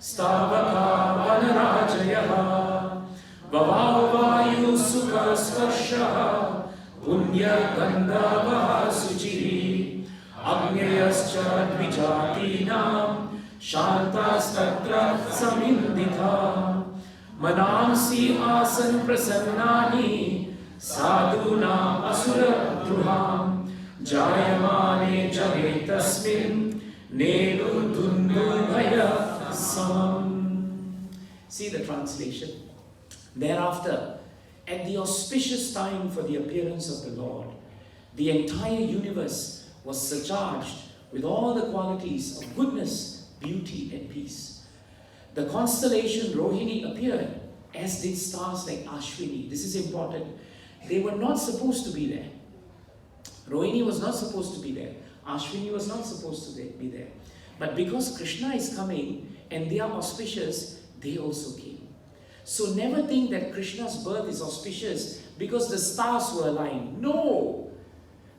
Stavaka Vanarajayaha, Vavavayu Sukha Sparshaha, Punya Gandhavaha Suchiri, Agnayascha Dvijatinam, Shantastatra Saminditha, Manamsi Asan Prasannani, Sadhunam Asura Druham, Jayamane Jage Tasmin, Nedu Dundu Bhaya Samam. See the translation. Thereafter, at the auspicious time for the appearance of the Lord, the entire universe was surcharged with all the qualities of goodness, beauty, and peace. The constellation Rohini appeared, as did stars like Ashwini. This is important. They were not supposed to be there. Rohini was not supposed to be there. Ashwini was not supposed to be there. But because Krishna is coming and they are auspicious, they also came. So never think that Krishna's birth is auspicious because the stars were aligned. No!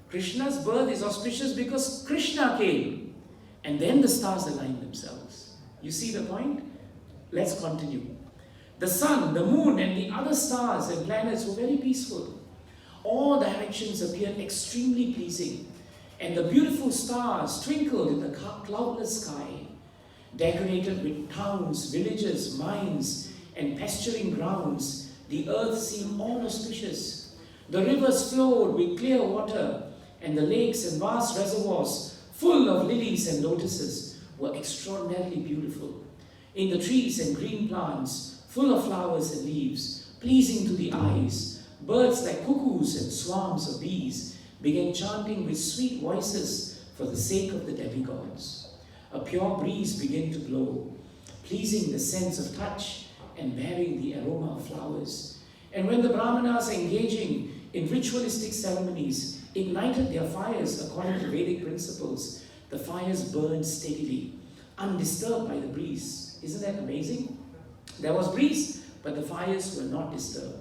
Krishna's birth is auspicious because Krishna came. And then the stars aligned themselves. You see the point? Let's continue. The sun, the moon, and the other stars and planets were very peaceful. All directions appeared extremely pleasing. And the beautiful stars twinkled in the cloudless sky, decorated with towns, villages, mines, and pasturing grounds. The earth seemed all auspicious. The rivers flowed with clear water, and the lakes and vast reservoirs full of lilies and lotuses were extraordinarily beautiful. In the trees and green plants, full of flowers and leaves, pleasing to the eyes, birds like cuckoos and swarms of bees began chanting with sweet voices for the sake of the demigods. A pure breeze began to blow, pleasing the sense of touch and bearing the aroma of flowers. And when the Brahmanas engaging in ritualistic ceremonies ignited their fires according to Vedic principles, the fires burned steadily, undisturbed by the breeze. Isn't that amazing? There was breeze, but the fires were not disturbed.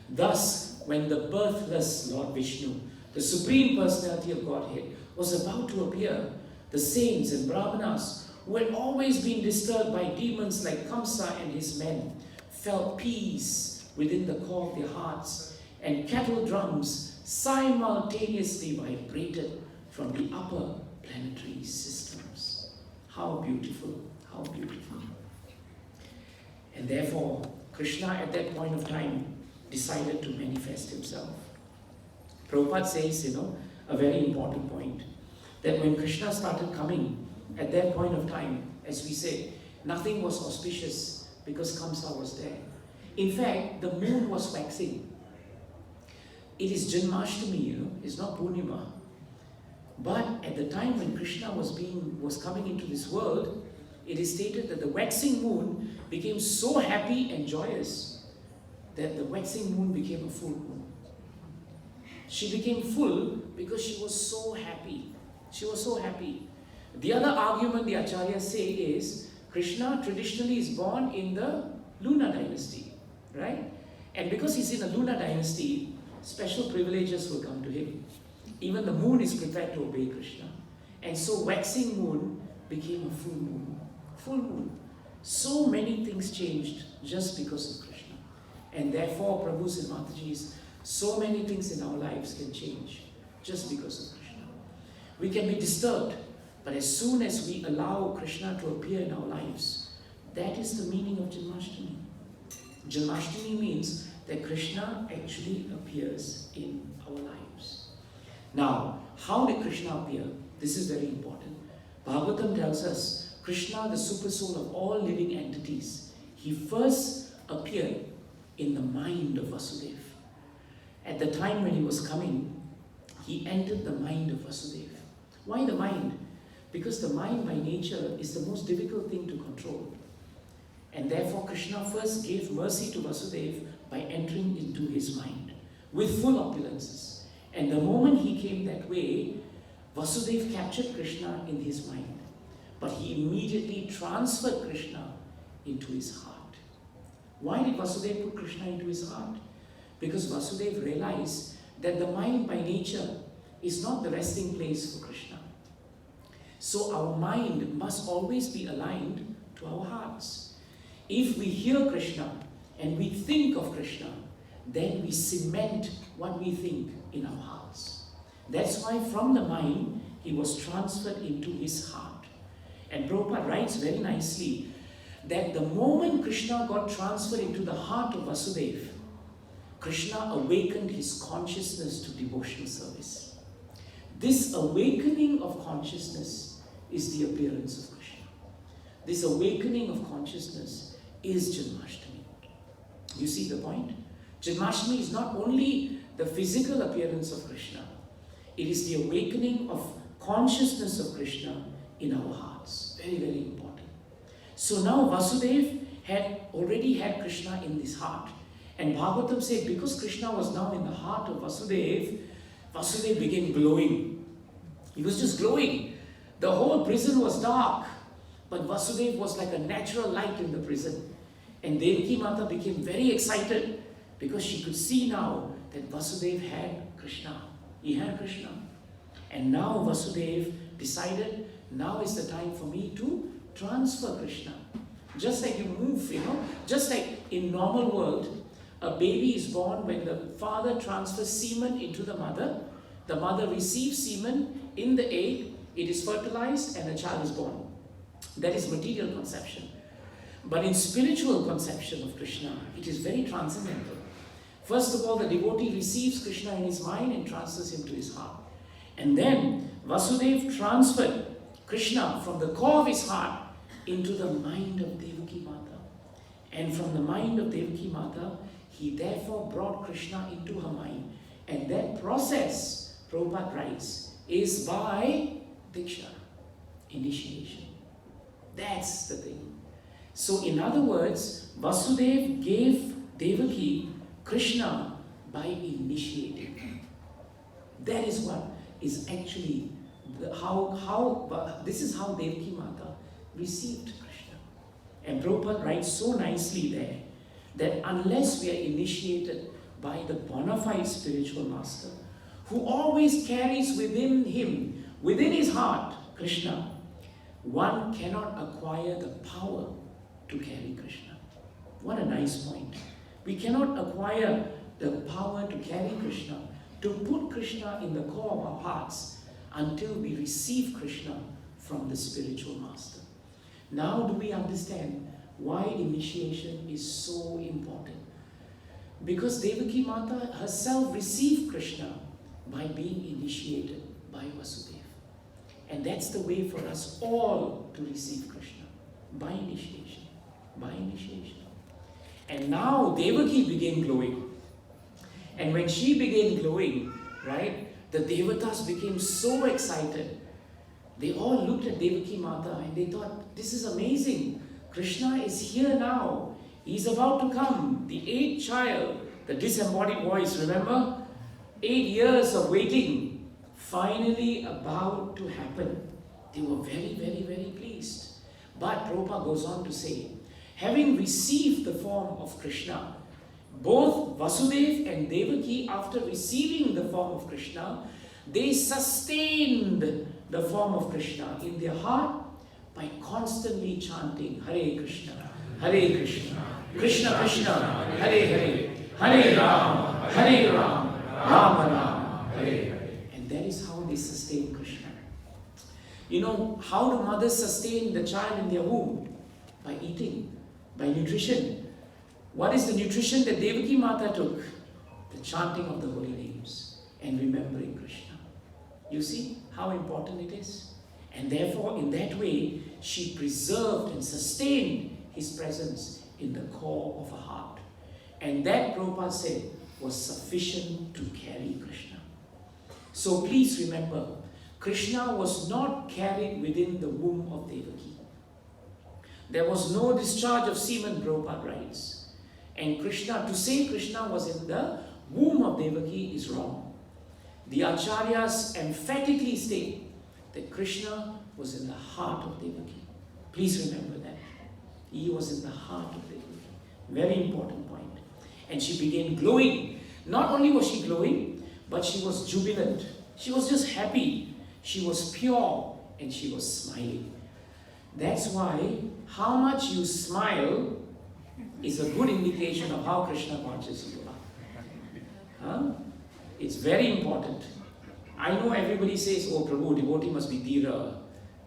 Thus, when the birthless Lord Vishnu, the Supreme Personality of Godhead, was about to appear, the saints and Brahmanas, who had always been disturbed by demons like Kamsa and his men, felt peace within the core of their hearts and kettle drums simultaneously vibrated from the upper planetary systems. How beautiful, how beautiful. And therefore, Krishna at that point of time decided to manifest himself. Prabhupada says, a very important point, that when Krishna started coming, at that point of time, as we say, nothing was auspicious because Kamsa was there. In fact, the moon was waxing. It is Janmashtami, it's not Purnima. But at the time when Krishna was coming into this world, it is stated that the waxing moon became so happy and joyous that the waxing moon became a full moon. She became full because she was so happy. She was so happy. The other argument the acharyas say is, Krishna traditionally is born in the lunar dynasty, right? And because he's in a lunar dynasty, special privileges will come to him. Even the moon is prepared to obey Krishna. And so waxing moon became a full moon. Full moon. So many things changed just because of Krishna. And therefore, Prabhus and Matajis, so many things in our lives can change just because of Krishna. We can be disturbed, but as soon as we allow Krishna to appear in our lives, that is the meaning of Janmashtami. Janmashtami means that Krishna actually appears in our lives. Now, how did Krishna appear? This is very important. Bhagavatam tells us, Krishna, the super soul of all living entities, he first appeared in the mind of Vasudeva. At the time when he was coming, he entered the mind of Vasudeva. Why the mind? Because the mind by nature is the most difficult thing to control. And therefore Krishna first gave mercy to Vasudeva by entering into his mind with full opulences. And the moment he came that way, Vasudeva captured Krishna in his mind. But he immediately transferred Krishna into his heart. Why did Vasudeva put Krishna into his heart? Because Vasudeva realized that the mind by nature is not the resting place for Krishna. So our mind must always be aligned to our hearts. If we hear Krishna and we think of Krishna, then we cement what we think in our hearts. That's why from the mind, he was transferred into his heart. And Prabhupada writes very nicely that the moment Krishna got transferred into the heart of Vasudeva, Krishna awakened his consciousness to devotional service. This awakening of consciousness is the appearance of Krishna. This awakening of consciousness is Janmashtami. You see the point? Janmashtami is not only the physical appearance of Krishna, it is the awakening of consciousness of Krishna in our hearts. Very, very important. So now Vasudeva had already had Krishna in his heart. And Bhagavatam said because Krishna was now in the heart of Vasudeva, Vasudeva began glowing. He was just glowing. The whole prison was dark, but Vasudeva was like a natural light in the prison. And Devaki Mata became very excited because she could see now that Vasudeva had Krishna. He had Krishna. And now Vasudeva decided, now is the time for me to transfer Krishna. Just like you move, just like in normal world, a baby is born when the father transfers semen into the mother receives semen in the egg, it is fertilized and a child is born. That is material conception. But in spiritual conception of Krishna, it is very transcendental. First of all, the devotee receives Krishna in his mind and transfers him to his heart. And then Vasudeva transferred Krishna from the core of his heart into the mind of Devaki Mata. And from the mind of Devaki Mata, he therefore brought Krishna into her mind. And that process, Prabhupada writes, is by Diksha, initiation. That's the thing. So in other words, Vasudeva gave Devaki Krishna by initiating. That is what is actually this is how Devaki Mata received Krishna. And Prabhupada writes so nicely there that unless we are initiated by the bona fide spiritual master who always carries within him, within his heart, Krishna, one cannot acquire the power to carry Krishna. What a nice point. We cannot acquire the power to carry Krishna, to put Krishna in the core of our hearts until we receive Krishna from the spiritual master. Now do we understand why initiation is so important? Because Devaki Mata herself received Krishna by being initiated by Vasudeva. And that's the way for us all to receive Krishna, by initiation, by initiation. And now Devaki began glowing. And when she began glowing, right, the Devatas became so excited. They all looked at Devaki Mata and they thought, this is amazing. Krishna is here now. He's about to come. The 8th child, the disembodied voice, remember? 8 years of waiting, finally about to happen. They were very, very, very pleased. But Prabhupada goes on to say, having received the form of Krishna, both Vasudeva and Devaki, after receiving the form of Krishna, they sustained the form of Krishna in their heart by constantly chanting Hare Krishna, Hare Krishna, Krishna Krishna, Hare Hare, Hare Ram, Hare Ram, Ram Ram, Hare Hare. And that is how they sustain Krishna. You know, how do mothers sustain the child in their womb? By eating, by nutrition. What is the nutrition that Devaki Mata took? The chanting of the holy names and remembering Krishna. You see how important it is? And therefore, in that way, she preserved and sustained his presence in the core of her heart. And that, Prabhupada said, was sufficient to carry Krishna. So please remember, Krishna was not carried within the womb of Devaki. There was no discharge of semen, Prabhupada writes. And Krishna, to say Krishna was in the womb of Devaki is wrong. The Acharyas emphatically state that Krishna was in the heart of Devaki. Please remember that. He was in the heart of Devaki. Very important point. And she began glowing. Not only was she glowing, but she was jubilant. She was just happy. She was pure and she was smiling. That's why how much you smile is a good indication of how Krishna conscious you are. Huh? It's very important. I know everybody says, oh Prabhu, devotee must be dhira.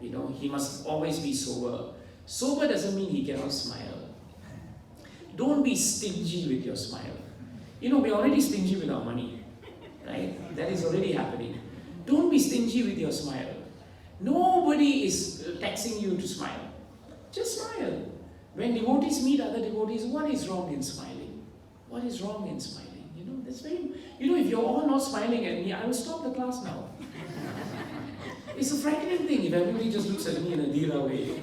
You know, he must always be sober. Sober doesn't mean he cannot smile. Don't be stingy with your smile. You know, we're already stingy with our money. Right? That is already happening. Don't be stingy with your smile. Nobody is taxing you to smile. Just smile. When devotees meet other devotees, what is wrong in smiling? What is wrong in smiling? You know, that's very, you know, if you're all not smiling at me, I will stop the class now. It's a frightening thing if everybody just looks at me in a dhira way.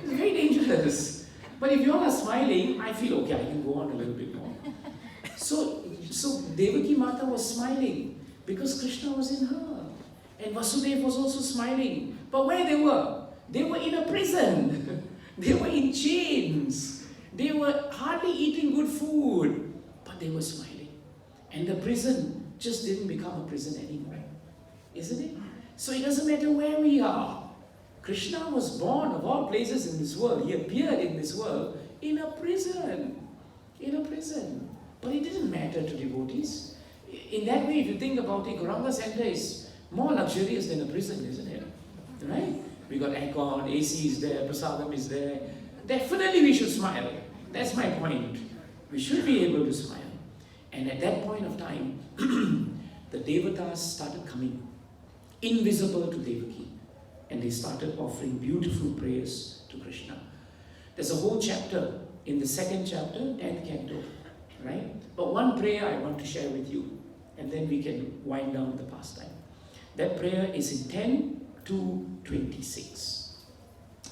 It's very dangerous. But if you all are smiling, I feel okay, I can go on a little bit more. So Devaki Mata was smiling because Krishna was in her. And Vasudeva was also smiling. But where they were? They were in a prison. They were in chains. They were hardly eating good food. But they were smiling. And the prison just didn't become a prison anymore. Isn't it? So it doesn't matter where we are. Krishna was born of all places in this world. He appeared in this world in a prison. In a prison. But it didn't matter to devotees. In that way, if you think about it, Gauranga Center is more luxurious than a prison, isn't it? Right? We got aircon, AC is there, prasadam is there. Definitely we should smile. That's my point. We should be able to smile. And at that point of time, the Devatas started coming, invisible to Devaki. And they started offering beautiful prayers to Krishna. There's a whole chapter in the 2nd chapter, 10th canto, right? But one prayer I want to share with you, and then we can wind down the pastime. That prayer is in 10 to 26.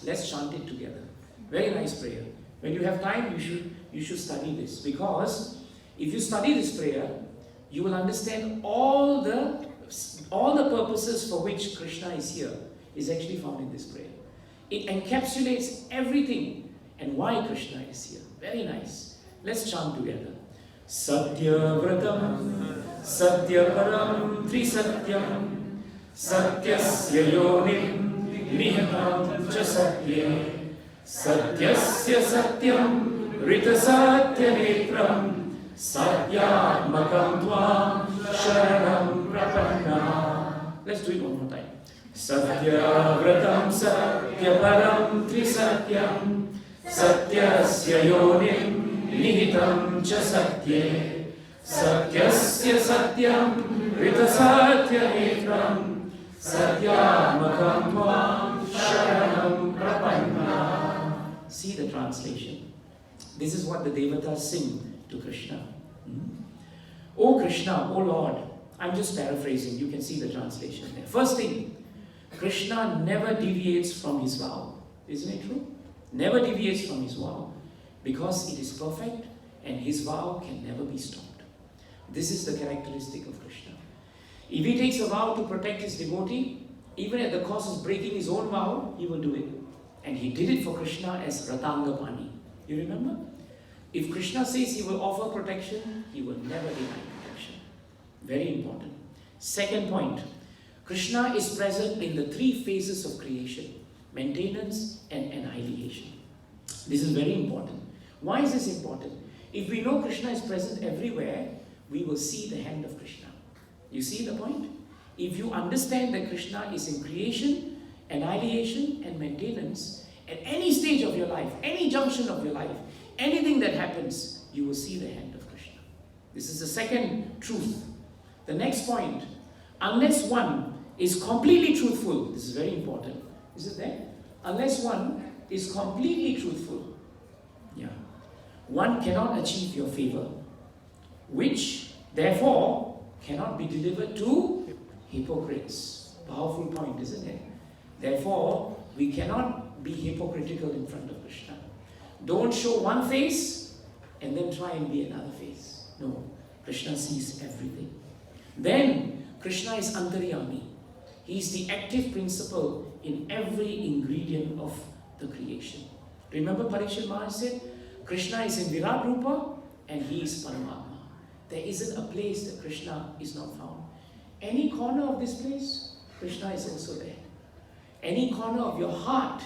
Let's chant it together. Very nice prayer. When you have time, you should study this, because if you study this prayer, you will understand all the purposes for which Krishna is here is actually found in this prayer. It encapsulates everything and why Krishna is here. Very nice. Let's chant together. Satya Vratam Satya Param Trisatyam Satyasya Yonim Nihatam Cha Satye Satyasya Satyam Rita Satya Netram Satyatmakam Tvam Sharanam Prapanna. Let's do it one more time. Satyavratam Satyaparam Trisatyam Satyasya Yonim Nihitam Cha Satye Satyasya Satyam Ritasatya Netram Satyatmakam Tvam Sharanam Prapanna. See the translation. This is what the Devatas sing to Krishna. Oh Krishna, oh Lord. I'm just paraphrasing. You can see the translation there. First thing, Krishna never deviates from his vow. Isn't it true? Never deviates from his vow because it is perfect and his vow can never be stopped. This is the characteristic of Krishna. If he takes a vow to protect his devotee, even at the cost of breaking his own vow, he will do it. And he did it for Krishna as Ratangapani. You remember? If Krishna says he will offer protection, he will never deny protection. Very important. Second point, Krishna is present in the three phases of creation: maintenance and annihilation. This is very important. Why is this important? If we know Krishna is present everywhere, we will see the hand of Krishna. You see the point? If you understand that Krishna is in creation, annihilation and maintenance, at any stage of your life, any junction of your life, anything that happens, you will see the hand of Krishna. This is the second truth. The next point, unless one is completely truthful, this is very important. Is it there? Unless one is completely truthful, one cannot achieve your favor, which therefore cannot be delivered to hypocrites. Powerful point, isn't it? Therefore, we cannot be hypocritical in front of Krishna. Don't show one face and then try and be another face. No, Krishna sees everything. Then, Krishna is Antaryami. He is the active principle in every ingredient of the creation. Remember Parikshit Maharaj said, Krishna is in Virat Rupa and he is Paramatma. There isn't a place that Krishna is not found. Any corner of this place, Krishna is also there. Any corner of your heart,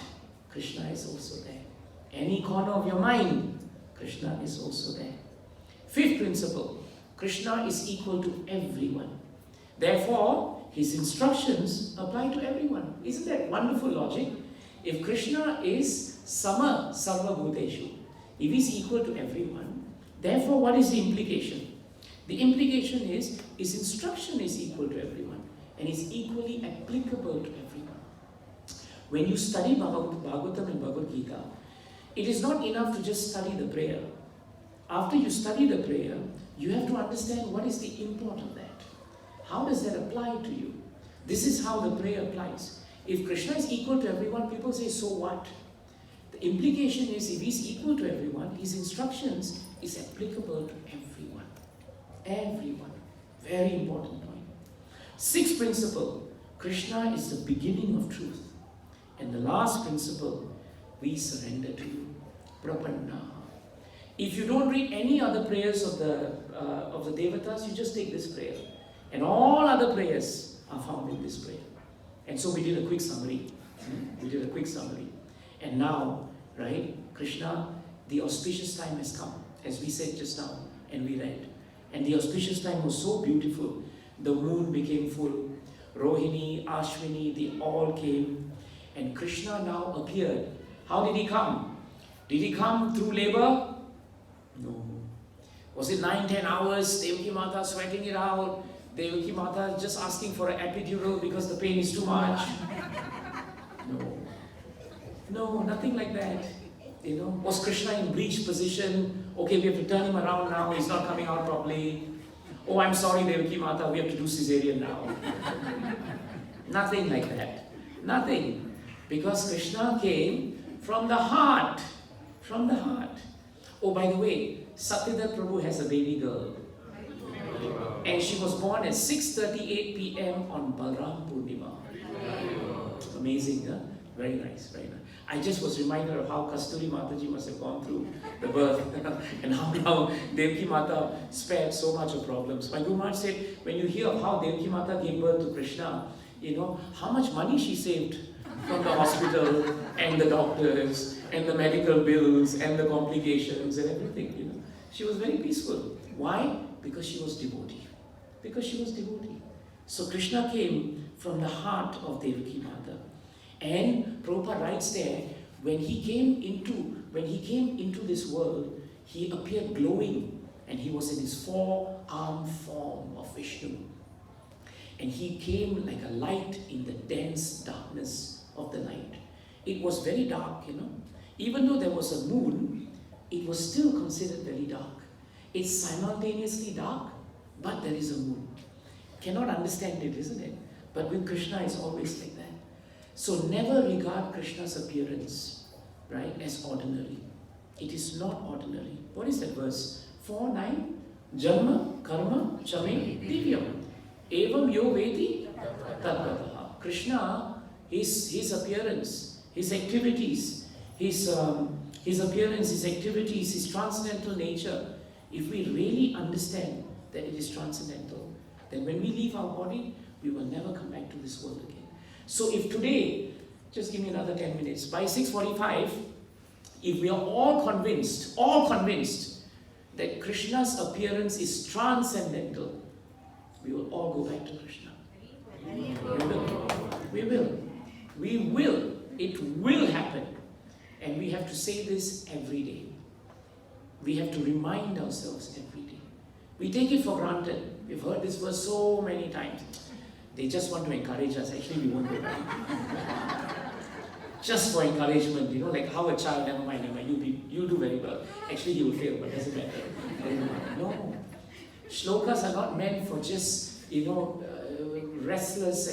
Krishna is also there. Any corner of your mind, Krishna is also there. Fifth principle, Krishna is equal to everyone. Therefore, his instructions apply to everyone. Isn't that wonderful logic? If Krishna is Sama Sarva Bhuteshu, if he's equal to everyone, therefore what is the implication? The implication is his instruction is equal to everyone and is equally applicable to everyone. When you study Bhagavatam and Bhagavad Gita, it is not enough to just study the prayer. After you study the prayer, you have to understand what is the import of that. How does that apply to you? This is how the prayer applies. If Krishna is equal to everyone, people say, so what? The implication is if he's equal to everyone, his instructions is applicable to everyone. Everyone. Very important point. Sixth principle, Krishna is the beginning of truth. And the last principle, we surrender to you. Prapanna. If you don't read any other prayers of the Devatas, you just take this prayer. And all other prayers are found in this prayer. And so we did a quick summary. And now, right, Krishna, the auspicious time has come, as we said just now, and we read. And the auspicious time was so beautiful. The moon became full. Rohini, Ashwini, they all came. And Krishna now appeared. How did he come? Did he come through labor? No. Was it 9-10 hours? Devaki Mata sweating it out. Devaki Mata just asking for an epidural because the pain is too much. No, nothing like that. Was Krishna in breech position? Okay, we have to turn him around now. He's not coming out properly. Oh, I'm sorry, Devaki Mata. We have to do cesarean now. Nothing like that. Nothing. Because Krishna came from the heart. From the heart. Oh, by the way, Satyadat Prabhu has a baby girl. And she was born at 6:38 p.m. on Balram Purnima. Amazing, huh? Very nice, very nice. I just was reminded of how Kasturi Mataji must have gone through the birth and how now Devaki Mata spared so much of problems. My Guru Maharaj said, when you hear of how Devaki Mata gave birth to Krishna, how much money she saved from the hospital and the doctors and the medical bills and the complications and everything, She was very peaceful. Why? Because she was devotee. Because she was devotee. So Krishna came from the heart of Devaki Mata. And Prabhupada writes there, when he came into this world, he appeared glowing, and he was in his four-armed form of Vishnu. And he came like a light in the dense darkness of the night. It was very dark, Even though there was a moon, it was still considered very dark. It's simultaneously dark, but there is a moon. Cannot understand it, isn't it? But with Krishna, it's always like that. So never regard Krishna's appearance, right, as ordinary. It is not ordinary. What is that verse? 4:9. Janma, karma, chame, divyam. Evam yo vedi tadvataha. Krishna, his appearance, his activities, his appearance, his activities, his transcendental nature, if we really understand that it is transcendental, then when we leave our body, we will never come back to this world again. So if today, just give me another 10 minutes, by 6:45, if we are all convinced that Krishna's appearance is transcendental, we will all go back to Krishna. We will. It will happen. And we have to say this every day. We have to remind ourselves every day. We take it for granted. We've heard this verse so many times. They just want to encourage us. Actually, we won't go back. Just for encouragement, like how a child, never mind, you do very well. Actually, you will fail, but doesn't matter. No. Shlokas are not meant for just, restless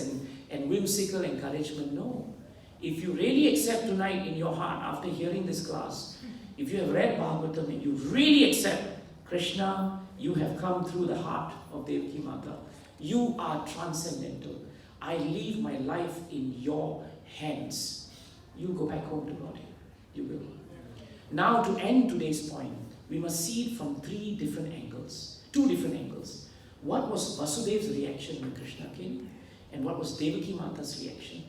and whimsical encouragement. No. If you really accept tonight in your heart, after hearing this class, if you have read Bhagavatam and you really accept Krishna, you have come through the heart of Devaki Mata. You are transcendental. I leave my life in your hands. You go back home to God. You will. Now, to end today's point, we must see it from two different angles. What was Vasudev's reaction when Krishna came? And what was Devaki Mata's reaction?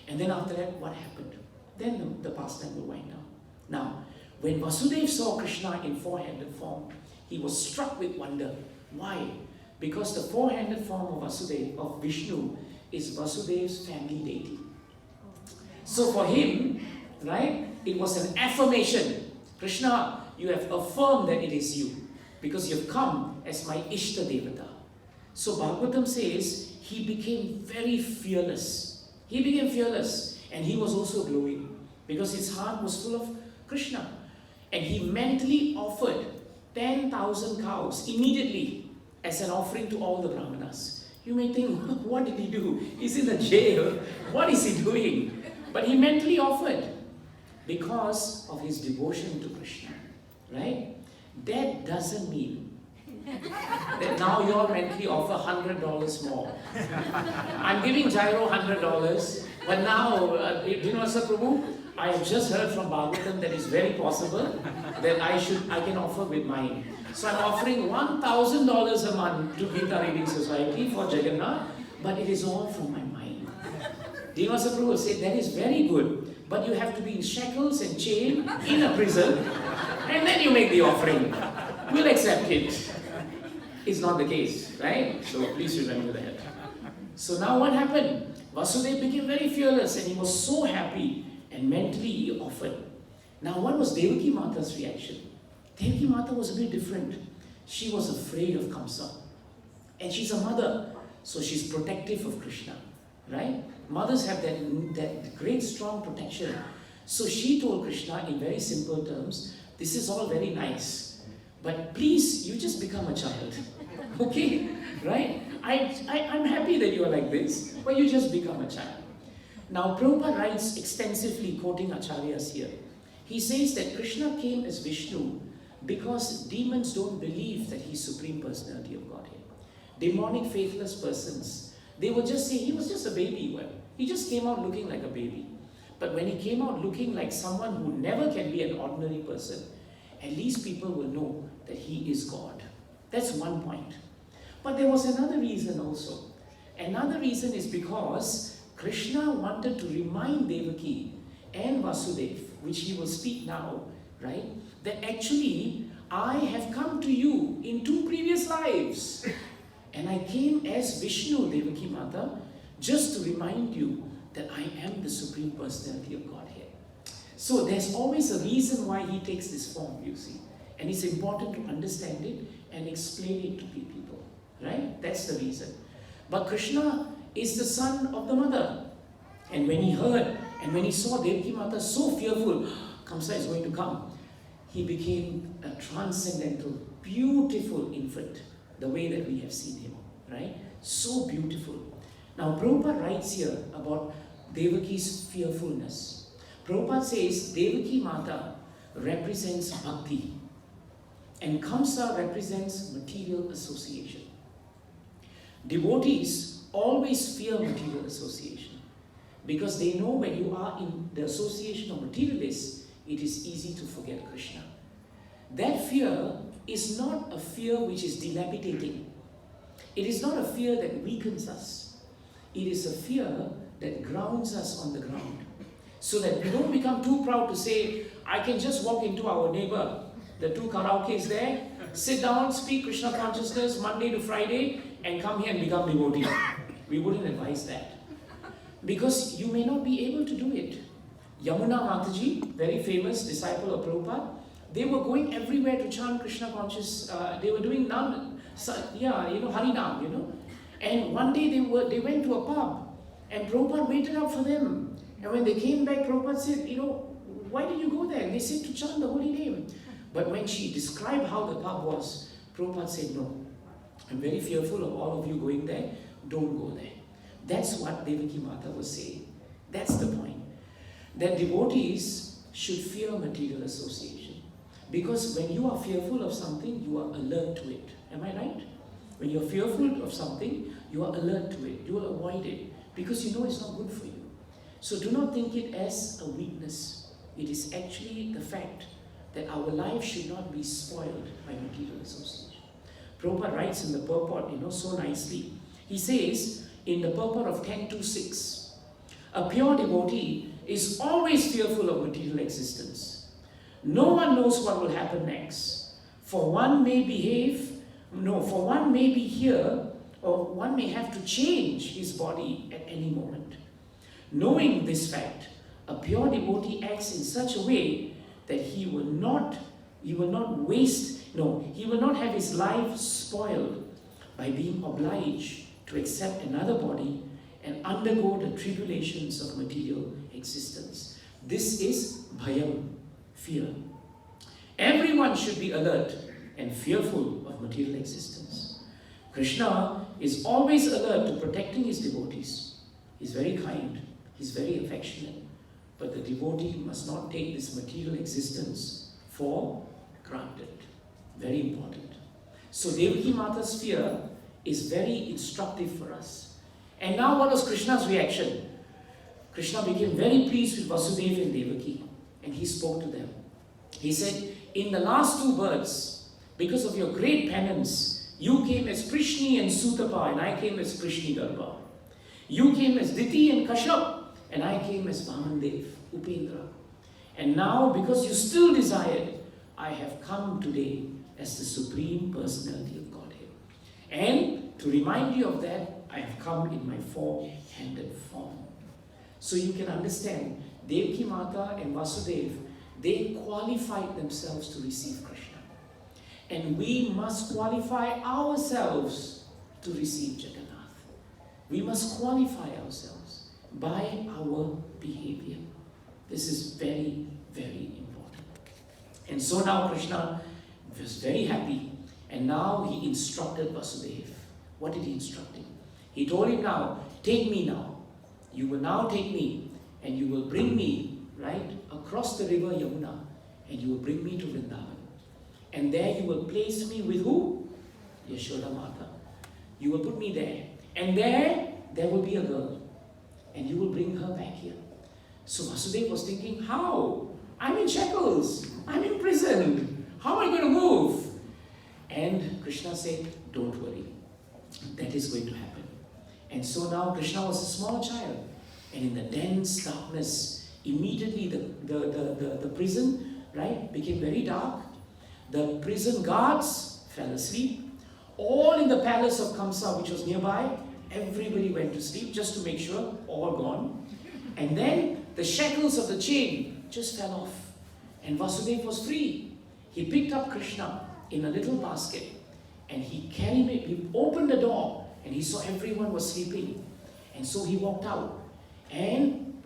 And then after that, what happened? Then the pastime will wind down. Now, when Vasudeva saw Krishna in four-handed form, he was struck with wonder. Why? Because the four-handed form of Vasudeva, of Vishnu, is Vasudeva's family deity. So for him, right, it was an affirmation. Krishna, you have affirmed that it is you, because you have come as my Ishta Devata. So Bhagavatam says, he became very fearless. He became fearless, and he was also glowing, because his heart was full of Krishna. And he mentally offered 10,000 cows immediately as an offering to all the Brahmanas. You may think, what did he do? He's in a jail. What is he doing? But he mentally offered because of his devotion to Krishna. Right? That doesn't mean that now you all mentally offer $100 more. I'm giving Jairo $100, but now, Sir Prabhu, I have just heard from Bhagavatam that it's very possible that I can offer with mine. So I'm offering $1,000 a month to Gitareadingsociety for Jagannath, but it is all from my mind. Sir Prabhu said that is very good, but you have to be in shackles and chained in a prison, and then you make the offering. We'll accept it. It's not the case, right? So please remember that. So now what happened? Vasudeva became very fearless, and he was so happy, and mentally he offered. Now what was Devaki Mata's reaction? Devaki Mata was a bit different. She was afraid of Kamsa. And she's a mother, so she's protective of Krishna, right? Mothers have that great strong protection. So she told Krishna in very simple terms, this is all very nice, but please, you just become a child. Okay? Right? I'm happy that you are like this, but you just become a child. Now, Prabhupada writes extensively, quoting Acharyas here. He says that Krishna came as Vishnu because demons don't believe that he's Supreme Personality of Godhead. Demonic, faithless persons, they will just say he was just a baby. Well, he just came out looking like a baby. But when he came out looking like someone who never can be an ordinary person, at least people will know that he is God. That's one point. But there was another reason also. Another reason is because Krishna wanted to remind Devaki and Vasudeva, which he will speak now, right? That actually I have come to you in 2 previous lives. And I came as Vishnu, Devaki Mata, just to remind you that I am the Supreme Personality of Godhead. So there's always a reason why he takes this form, you see. And it's important to understand it and explain it to people, right? That's the reason. But Krishna is the son of the mother. And when he heard and when he saw Devaki Mata so fearful, Kamsa is going to come, he became a transcendental, beautiful infant, the way that we have seen him, right? So beautiful. Now Prabhupada writes here about Devaki's fearfulness. Prabhupada says Devaki Mata represents bhakti and Kamsa represents material association. Devotees always fear material association because they know when you are in the association of materialists, it is easy to forget Krishna. That fear is not a fear which is dilapidating. It is not a fear that weakens us. It is a fear that grounds us on the ground. So that we don't become too proud to say, I can just walk into our neighbor, the 2 karaokes there, sit down, speak Krishna consciousness Monday to Friday, and come here and become devotee. We wouldn't advise that. Because you may not be able to do it. Yamuna Mataji, very famous disciple of Prabhupada, they were going everywhere to chant Krishna conscious, they were doing Nam, Harinam, And one day they went to a pub and Prabhupada waited up for them. And when they came back, Prabhupada said, why did you go there? And they said to chant the holy name. But when she described how the pub was, Prabhupada said, no, I'm very fearful of all of you going there. Don't go there. That's what Devaki Mata was saying. That's the point. That devotees should fear material association. Because when you are fearful of something, you are alert to it. Am I right? When you're fearful of something, you are alert to it. You will avoid it because you know it's not good for you. So do not think it as a weakness. It is actually the fact that our life should not be spoiled by material association. Prabhupada writes in the purport, so nicely. He says in the purport of 10.2.6, a pure devotee is always fearful of material existence. No one knows what will happen next. For one may be here, or one may have to change his body at any moment. Knowing this fact, a pure devotee acts in such a way that he will not have his life spoiled by being obliged to accept another body and undergo the tribulations of material existence. This is bhayam, fear. Everyone should be alert and fearful of material existence. Krishna is always alert to protecting his devotees. He's very kind, he's very affectionate, but the devotee must not take this material existence for granted. Very important. So Devaki Mata's fear is very instructive for us. And now what was Krishna's reaction? Krishna became very pleased with Vasudeva and Devaki, and he spoke to them. He said, in the last 2 births, because of your great penance, you came as Prishni and Sutapa, and I came as Prishni Garbha. You came as Diti and Kashyap, and I came as Vamandev, Upendra. And now, because you still desired, I have come today as the Supreme Personality of Godhead. And to remind you of that, I have come in my 4-handed form. So you can understand, Devaki Mata and Vasudeva, they qualified themselves to receive Krishna. And we must qualify ourselves to receive Jagannath. We must qualify ourselves by our behavior. This is very, very important. And so now Krishna was very happy, and now he instructed Vasudeva. What did he instruct him? He told him now, take me now. You will now take me, and you will bring me, right, across the river Yamuna, and you will bring me to Vrindavan. And there you will place me with who? Yashoda Mata. You will put me there. And there will be a girl. And you will bring her back here. So Vasudeva was thinking, how? I'm in shackles. I'm in prison. How am I going to move? And Krishna said, don't worry. That is going to happen. And so now Krishna was a small child. And in the dense darkness, immediately the prison, right, became very dark. The prison guards fell asleep. All in the palace of Kamsa, which was nearby, everybody went to sleep just to make sure, all gone. And then the shackles of the chain just fell off. And Vasudeva was free. He picked up Krishna in a little basket and he carried it. He opened the door and he saw everyone was sleeping. And so he walked out. And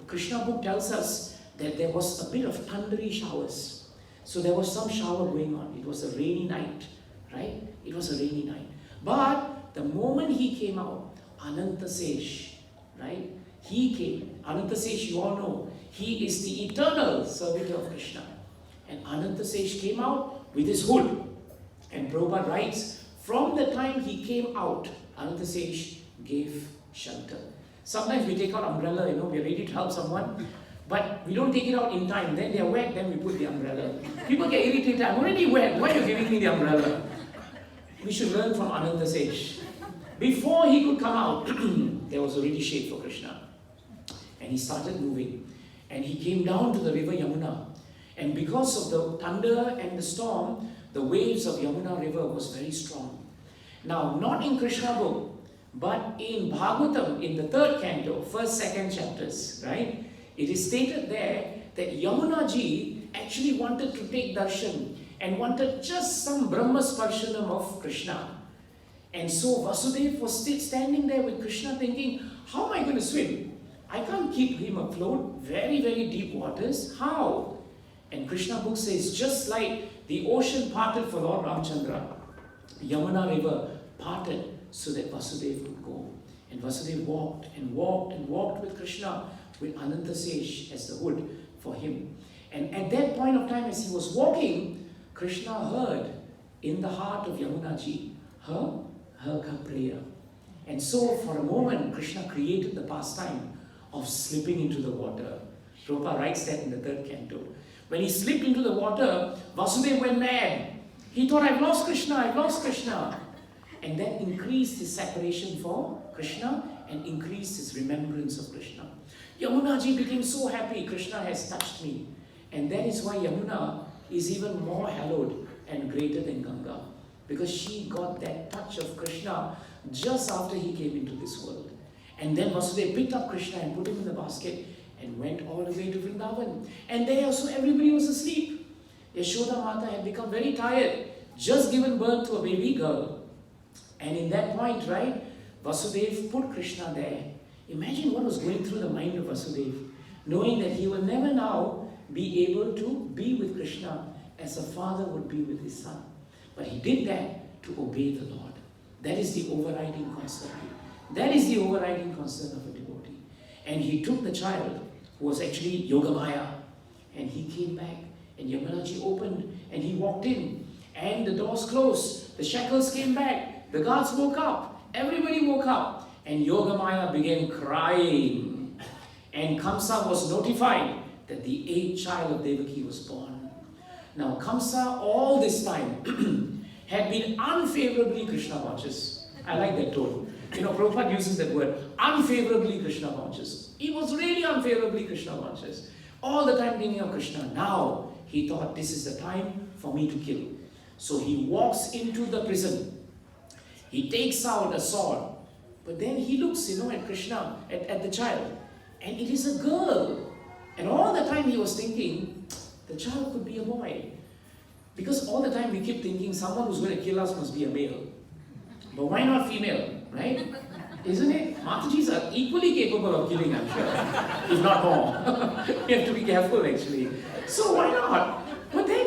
Krishna book tells us that there was a bit of thundery showers. So there was some shower going on. It was a rainy night, right? It was a rainy night. But the moment he came out, Anantasesh, right? He came. Anantasesh, you all know, he is the eternal servitor of Krishna. And Anantasesh came out with his hood. And Prabhupada writes, from the time he came out, Anantasesh gave shelter. Sometimes we take out umbrella, we are ready to help someone, but we don't take it out in time. Then they are wet, then we put the umbrella. People get irritated, I'm already wet, why are you giving me the umbrella? We should learn from Anantasesh. Before he could come out, there was already shade for Krishna. And he started moving. And he came down to the river Yamuna. And because of the thunder and the storm, the waves of Yamuna river was very strong. Now, not in Krishna book, but in Bhagavatam, in the 3rd canto, 1st, 2nd chapters, right? It is stated there that Yamuna ji actually wanted to take darshan and wanted just some Brahma Sparshanam of Krishna. And so Vasudeva was still standing there with Krishna thinking, how am I going to swim? I can't keep him afloat, very, very deep waters. How? And Krishna book says, just like the ocean parted for Lord Ramchandra, Yamuna river parted so that Vasudeva could go. And Vasudeva walked and walked and walked with Krishna, with Anantasesh as the hood for him. And at that point of time, as he was walking, Krishna heard in the heart of Yamuna ji her prayer. And so for a moment, Krishna created the pastime of slipping into the water. Prabhupada writes that in the 3rd canto. When he slipped into the water, Vasudeva went mad. He thought, I've lost Krishna, I've lost Krishna. And that increased his separation for Krishna and increased his remembrance of Krishna. Yamuna ji became so happy, Krishna has touched me. And that is why Yamuna is even more hallowed and greater than Ganga. Because she got that touch of Krishna just after he came into this world. And then Vasudeva picked up Krishna and put him in the basket and went all the way to Vrindavan. And there also everybody was asleep. Yashoda Mata had become very tired, just given birth to a baby girl. And in that point, right, Vasudeva put Krishna there. Imagine what was going through the mind of Vasudeva, knowing that he will never now be able to be with Krishna as a father would be with his son. But he did that to obey the Lord. That is the overriding concern. That is the overriding concern of a devotee. And he took the child, who was actually Yogamaya, and he came back, and Yamuna opened, and he walked in, and the doors closed, the shackles came back, the guards woke up, everybody woke up, and Yogamaya began crying. And Kamsa was notified that the 8th child of Devaki was born. Now Kamsa all this time had been unfavorably Krishna conscious. I like that tone. Prabhupada uses that word, unfavorably Krishna conscious. He was really unfavorably Krishna conscious. All the time thinking of Krishna. Now he thought, this is the time for me to kill. So he walks into the prison. He takes out a sword. But then he looks, at Krishna, at the child. And it is a girl. And all the time he was thinking, the child could be a boy. Because all the time we keep thinking, someone who's going to kill us must be a male. But why not female, right? Isn't it? Matajis are equally capable of killing, I'm sure. If not more. You have to be careful, actually. So why not? But then,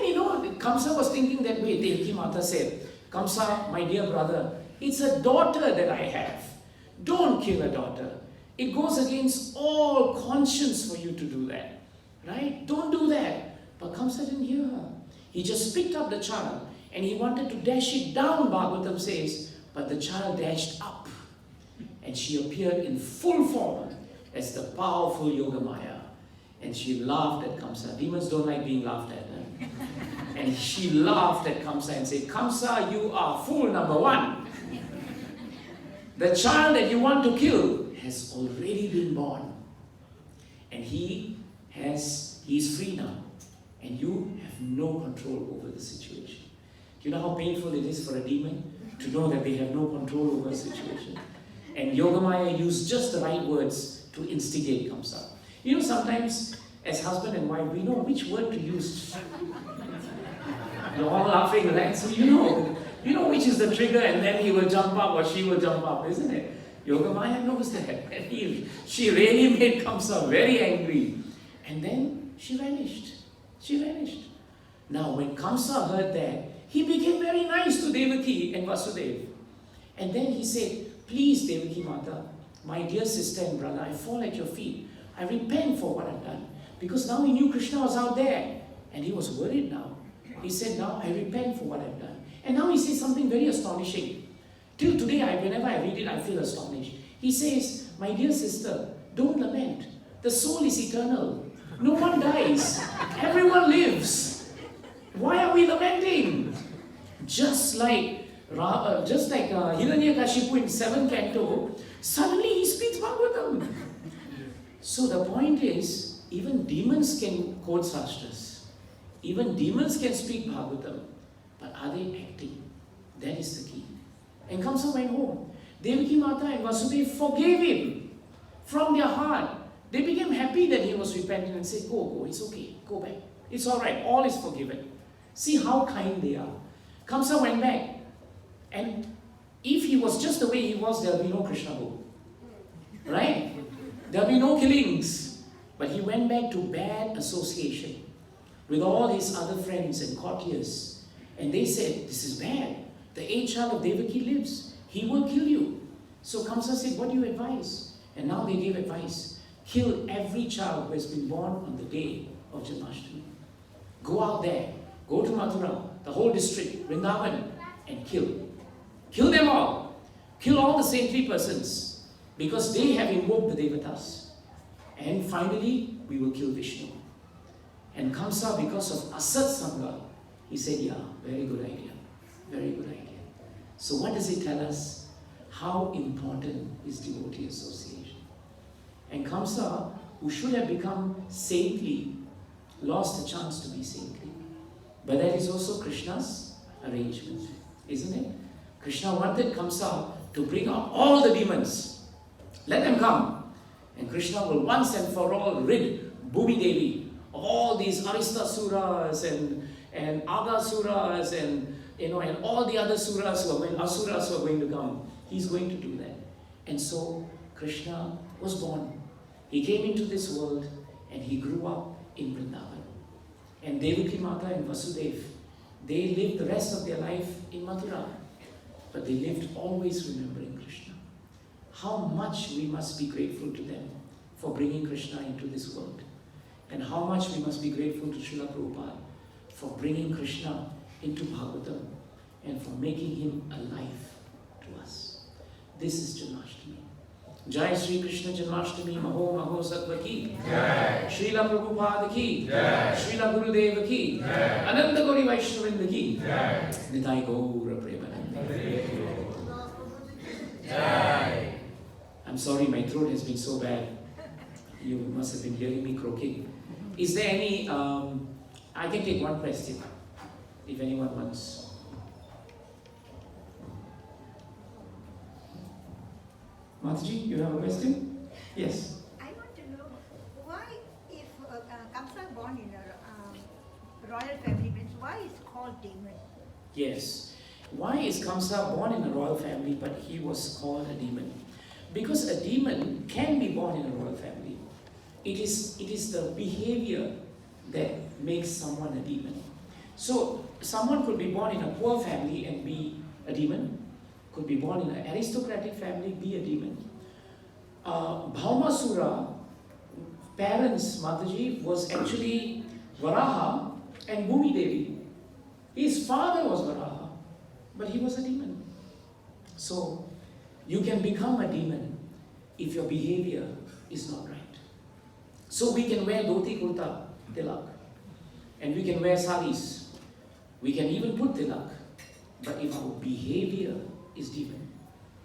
Kamsa was thinking that way. Devaki Mata said, Kamsa, my dear brother, it's a daughter that I have. Don't kill a daughter. It goes against all conscience for you to do that. Right? Don't do that. But Kamsa didn't hear her. He just picked up the child and he wanted to dash it down, Bhagavatam says, but the child dashed up. And she appeared in full form as the powerful Yogamaya. And she laughed at Kamsa. Demons don't like being laughed at. And she laughed at Kamsa and said, Kamsa, you are fool number 1. The child that you want to kill has already been born. And he's free now. and you have no control over the situation. Do you know how painful it is for a demon to know that they have no control over a situation? And Yogamaya used just the right words to instigate Kamsa. You know, sometimes as husband and wife, we know which word to use. You're all laughing, right? So you know which is the trigger, and then he will jump up or she will jump up, isn't it? Yogamaya knows that. And she really made Kamsa very angry. And then she vanished. She vanished. Now when Kamsa heard that, he became very nice to Devaki and Vasudeva. And then he said, please Devaki Mata, my dear sister and brother, I fall at your feet. I repent for what I've done. Because now he knew Krishna was out there. And he was worried now. He said, now I repent for what I've done. And now he says something very astonishing. Till today, whenever I read it, I feel astonished. He says, my dear sister, don't lament. The soul is eternal. No one dies. Everyone lives. Why are we lamenting? Just like Hiranyakashipu in 7th canto, suddenly he speaks Bhagavatam. So the point is, even demons can quote sastras. Even demons can speak Bhagavatam. But are they acting? That is the key. And Kamsa went home. Devaki Mata and Vasudeva forgave him from their heart. They became happy that he was repentant and said, go, it's okay, go back. It's alright, all is forgiven. See how kind they are. Kamsa went back. And if he was just the way he was, there will be no Krishna book. Right? There will be no killings. But he went back to bad association with all his other friends and courtiers. And they said, this is bad. The 8th child of Devaki lives. He will kill you. So Kamsa said, what do you advise? And now they gave advice. Kill every child who has been born on the day of Janmashtami. Go out there. Go to Mathura, the whole district, Vrindavan, and kill. Kill them all. Kill all the saintly persons. Because they have invoked the Devatas. And finally, we will kill Vishnu. And Kamsa, because of Asat Sangha, he said, yeah, very good idea. Very good idea. So what does it tell us? How important is devotee association? And Kamsa, who should have become saintly, lost the chance to be saintly. But that is also Krishna's arrangement, isn't it? Krishna wanted Kamsa to bring out all the demons. Let them come. And Krishna will once and for all rid Bhumi Devi of all these Aristasuras and Agasuras and all the other asuras who are going to come. He's going to do that. And so Krishna was born. He came into this world and he grew up in Vrindavan. And Devaki Mata and Vasudeva, they lived the rest of their life in Mathura. But they lived always remembering Krishna. How much we must be grateful to them for bringing Krishna into this world. And how much we must be grateful to Srila Prabhupada for bringing Krishna into Bhagavatam and for making him alive to us. This is Janmashtami. Jai Shri Krishna Janmashtami Maho Maho Sattva ki Jai. Srila Prabhupada ki Jai. Srila Gurudeva ki Jai. Ananda Gauri Vaishnavinda ki Jai. Nitai Gaura Premanjana. Jai. I'm sorry, my throat has been so bad. You must have been hearing me croaking. Is there any, I can take one question, if anyone wants. Mataji, you have a question? Yes. I want to know why, if Kamsa born in a royal family, means why is called demon? Yes. Why is Kamsa born in a royal family, but he was called a demon? Because a demon can be born in a royal family. It is the behavior that makes someone a demon. So someone could be born in a poor family and be a demon. Could be born in an aristocratic family, be a demon. Bhaumasura, parents, Mataji, was actually Varaha and Bhumi Devi. His father was Varaha, but he was a demon. So you can become a demon if your behavior is not right. So we can wear dhoti kurta, tilak, and we can wear saris. We can even put tilak. But if our behavior is demon,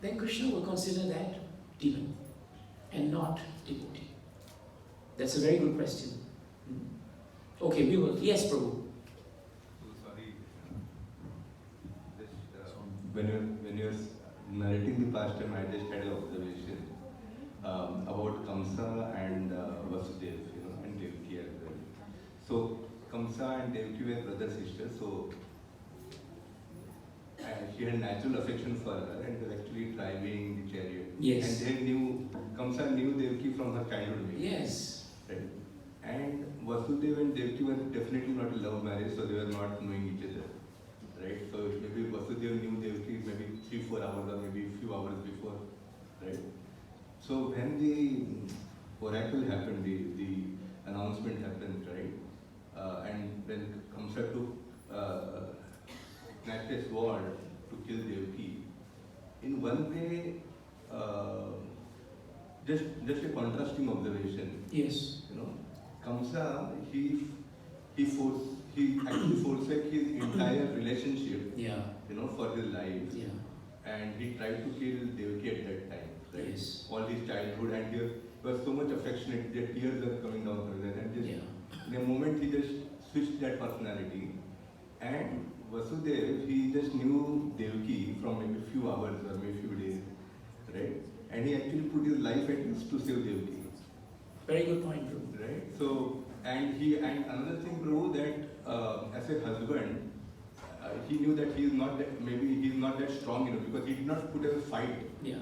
then Krishna will consider that demon and not devotee. That's a very good question. Okay, we will. Yes, Prabhu. Sorry, when you're narrating the past time, I just had an observation about Kamsa and Vasudev, and Devaki as well. So Kamsa and Devaki were brother sisters. So she had natural affection for her and was actually driving the chariot. Yes. And Kamsa knew Devaki from her childhood. Yes. Right. And Vasudev and Devaki were definitely not a love marriage, so they were not knowing each other. Right? So maybe Vasudev knew Devaki maybe 3-4 hours or maybe a few hours before. Right? So when the oracle happened, the announcement happened, right? And when Kamsa took Natya's sword to kill Devaki, in one way, just a contrasting observation. Yes. Kamsa, he actually forsake his entire relationship, Yeah. For his life. Yeah. And he tried to kill Devaki at that time. Right? Yes. All his childhood, and he was so much affectionate that tears were coming down for him. And just in a moment, he just switched that personality. And Vasudev, he just knew Devaki from maybe a few hours or maybe a few days, right? And he actually put his life at risk to save Devaki. Very good point, Prabhu. Right? So, and another thing, Prabhu, that as a husband, he knew that he's not that strong, because he did not put up a fight. Yeah.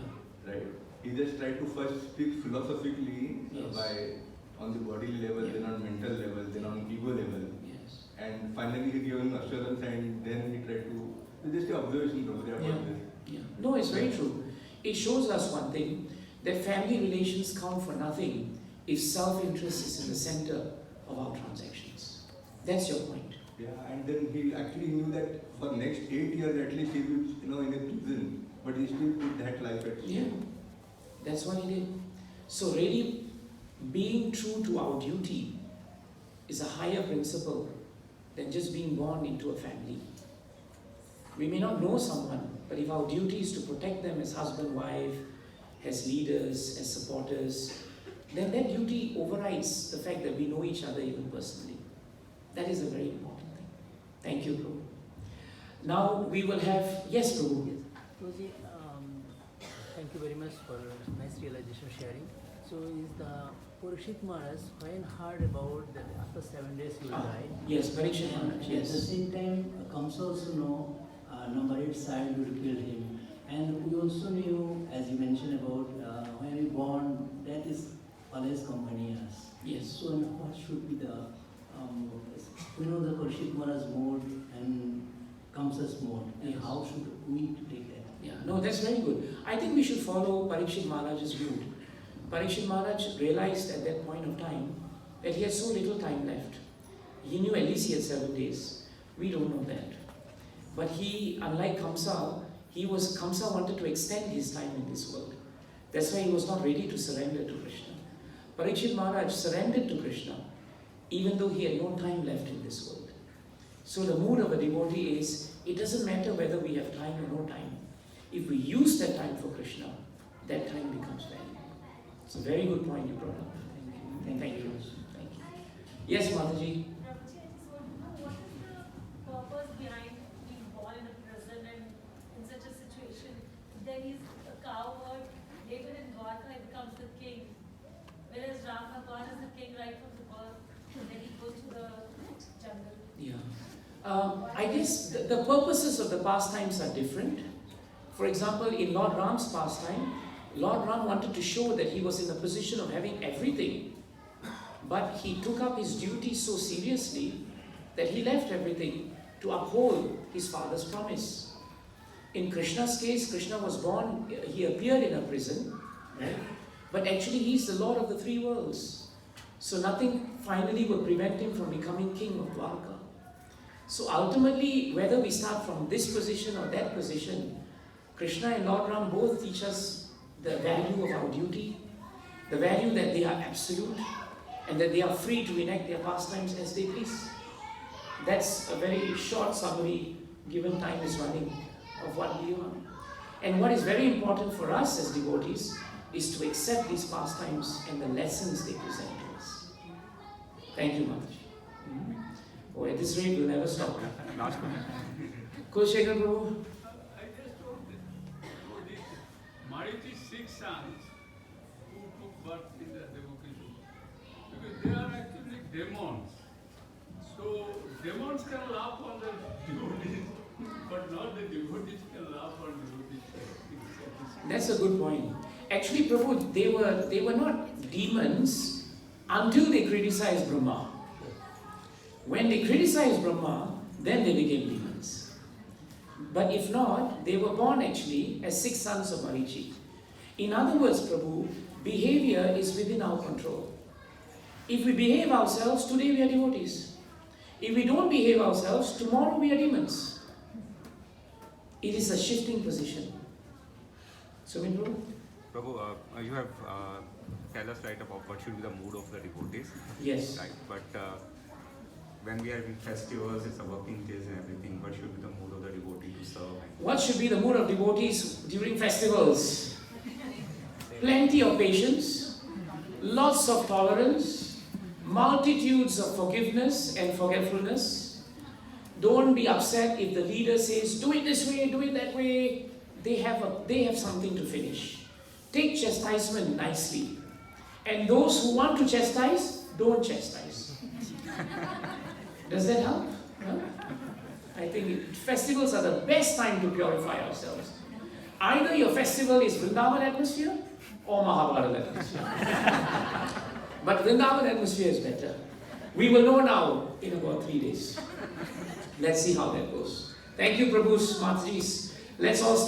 Right? He just tried to first speak philosophically Yes. on the body level, Yeah. then on mental level, then on ego level. Yes. And finally he gave him assurance, and then he tried to, just an observation about this. Yeah. No, it's very true. It shows us one thing, that family relations count for nothing if self-interest is in the center of our transactions. That's your point. Yeah, and then he actually knew that for next 8 years at least he would, in a prison, but he still put that life at stake. Yeah, that's what he did. So really, being true to our duty is a higher principle than just being born into a family. We may not know someone, but if our duty is to protect them as husband, wife, as leaders, as supporters, then that duty overrides the fact that we know each other even personally. That is a very important thing. Thank you, Prabhu. Now we will have, yes, Prabhu. Yes. Prabhuji, thank you very much for nice realization sharing. So is the Parikshit Maharaj, when heard about that after 7 days he will die? Yes, Parikshit Maharaj, At the yes. same time, Kamsa also know number 8 side would kill him. And we also knew, as you mentioned about when we born, that is always accompany us. Yes. So what should be the, we know the Parikshit Maharaj mode and Kamsa's mode, and Yes. how should we take that? Yeah, no, that's very good. I think we should follow Parikshit Maharaj's route. Parikshit Maharaj realized at that point of time that he had so little time left. He knew at least he had 7 days. We don't know that. But he, unlike Kamsa, Kamsa wanted to extend his time in this world. That's why he was not ready to surrender to Krishna. Parikshit Maharaj surrendered to Krishna, even though he had no time left in this world. So the mood of a devotee is, it doesn't matter whether we have time or no time. If we use that time for Krishna, that time becomes valuable. It's a very good point you brought up. Thank you. Thank you. Yes, Mataji. Prabhuji, I just want to know what is the purpose behind being born in a prison and in such a situation? Then he's a coward, later in Dwarka he becomes the king. Whereas Ram Bhagwan is the king right from the birth, and then he goes to the jungle. Yeah. I guess the purposes of the pastimes are different. For example, in Lord Ram's pastime, Lord Ram wanted to show that he was in a position of having everything. But he took up his duty so seriously that he left everything to uphold his father's promise. In Krishna's case, Krishna was born, he appeared in a prison, right? But actually he's the Lord of the 3 worlds. So nothing finally will prevent him from becoming king of Dwarka. So ultimately, whether we start from this position or that position, Krishna and Lord Ram both teach us the value of our duty, the value that they are absolute, and that they are free to enact their pastimes as they please. That's a very short summary, given time is running, of what we are. And what is very important for us as devotees is to accept these pastimes and the lessons they present to us. Thank you, Mataji. Oh, at this rate, we'll never stop. Last one. Kulshekar Prabhu? I just told this. Mariti's 6 sons who took birth in the Devotees, because they are actually demons. So demons can laugh on the devotees, but not the devotees can laugh on devotees. That's a good point. Actually, Prabhu, they were not demons until they criticized Brahma. When they criticized Brahma, then they became demons. But if not, they were born actually as 6 sons of Marichi. In other words, Prabhu, behavior is within our control. If we behave ourselves, today we are devotees. If we don't behave ourselves, tomorrow we are demons. It is a shifting position. So, Prabhu? Prabhu, you have tell us right about what should be the mood of the devotees. Yes. Right, but when we are in festivals, it's a working days and everything, what should be the mood of the devotee to serve? What should be the mood of devotees during festivals? Plenty of patience, lots of tolerance, multitudes of forgiveness and forgetfulness. Don't be upset if the leader says, do it this way, do it that way. They have something to finish. Take chastisement nicely. And those who want to chastise, don't chastise. Does that help? No? I think festivals are the best time to purify ourselves. Either your festival is Vrindavan atmosphere or Mahabharata atmosphere. But Vrindavan atmosphere is better. We will know now in about 3 days. Let's see how that goes. Thank you, Prabhus, Matajis. Let's all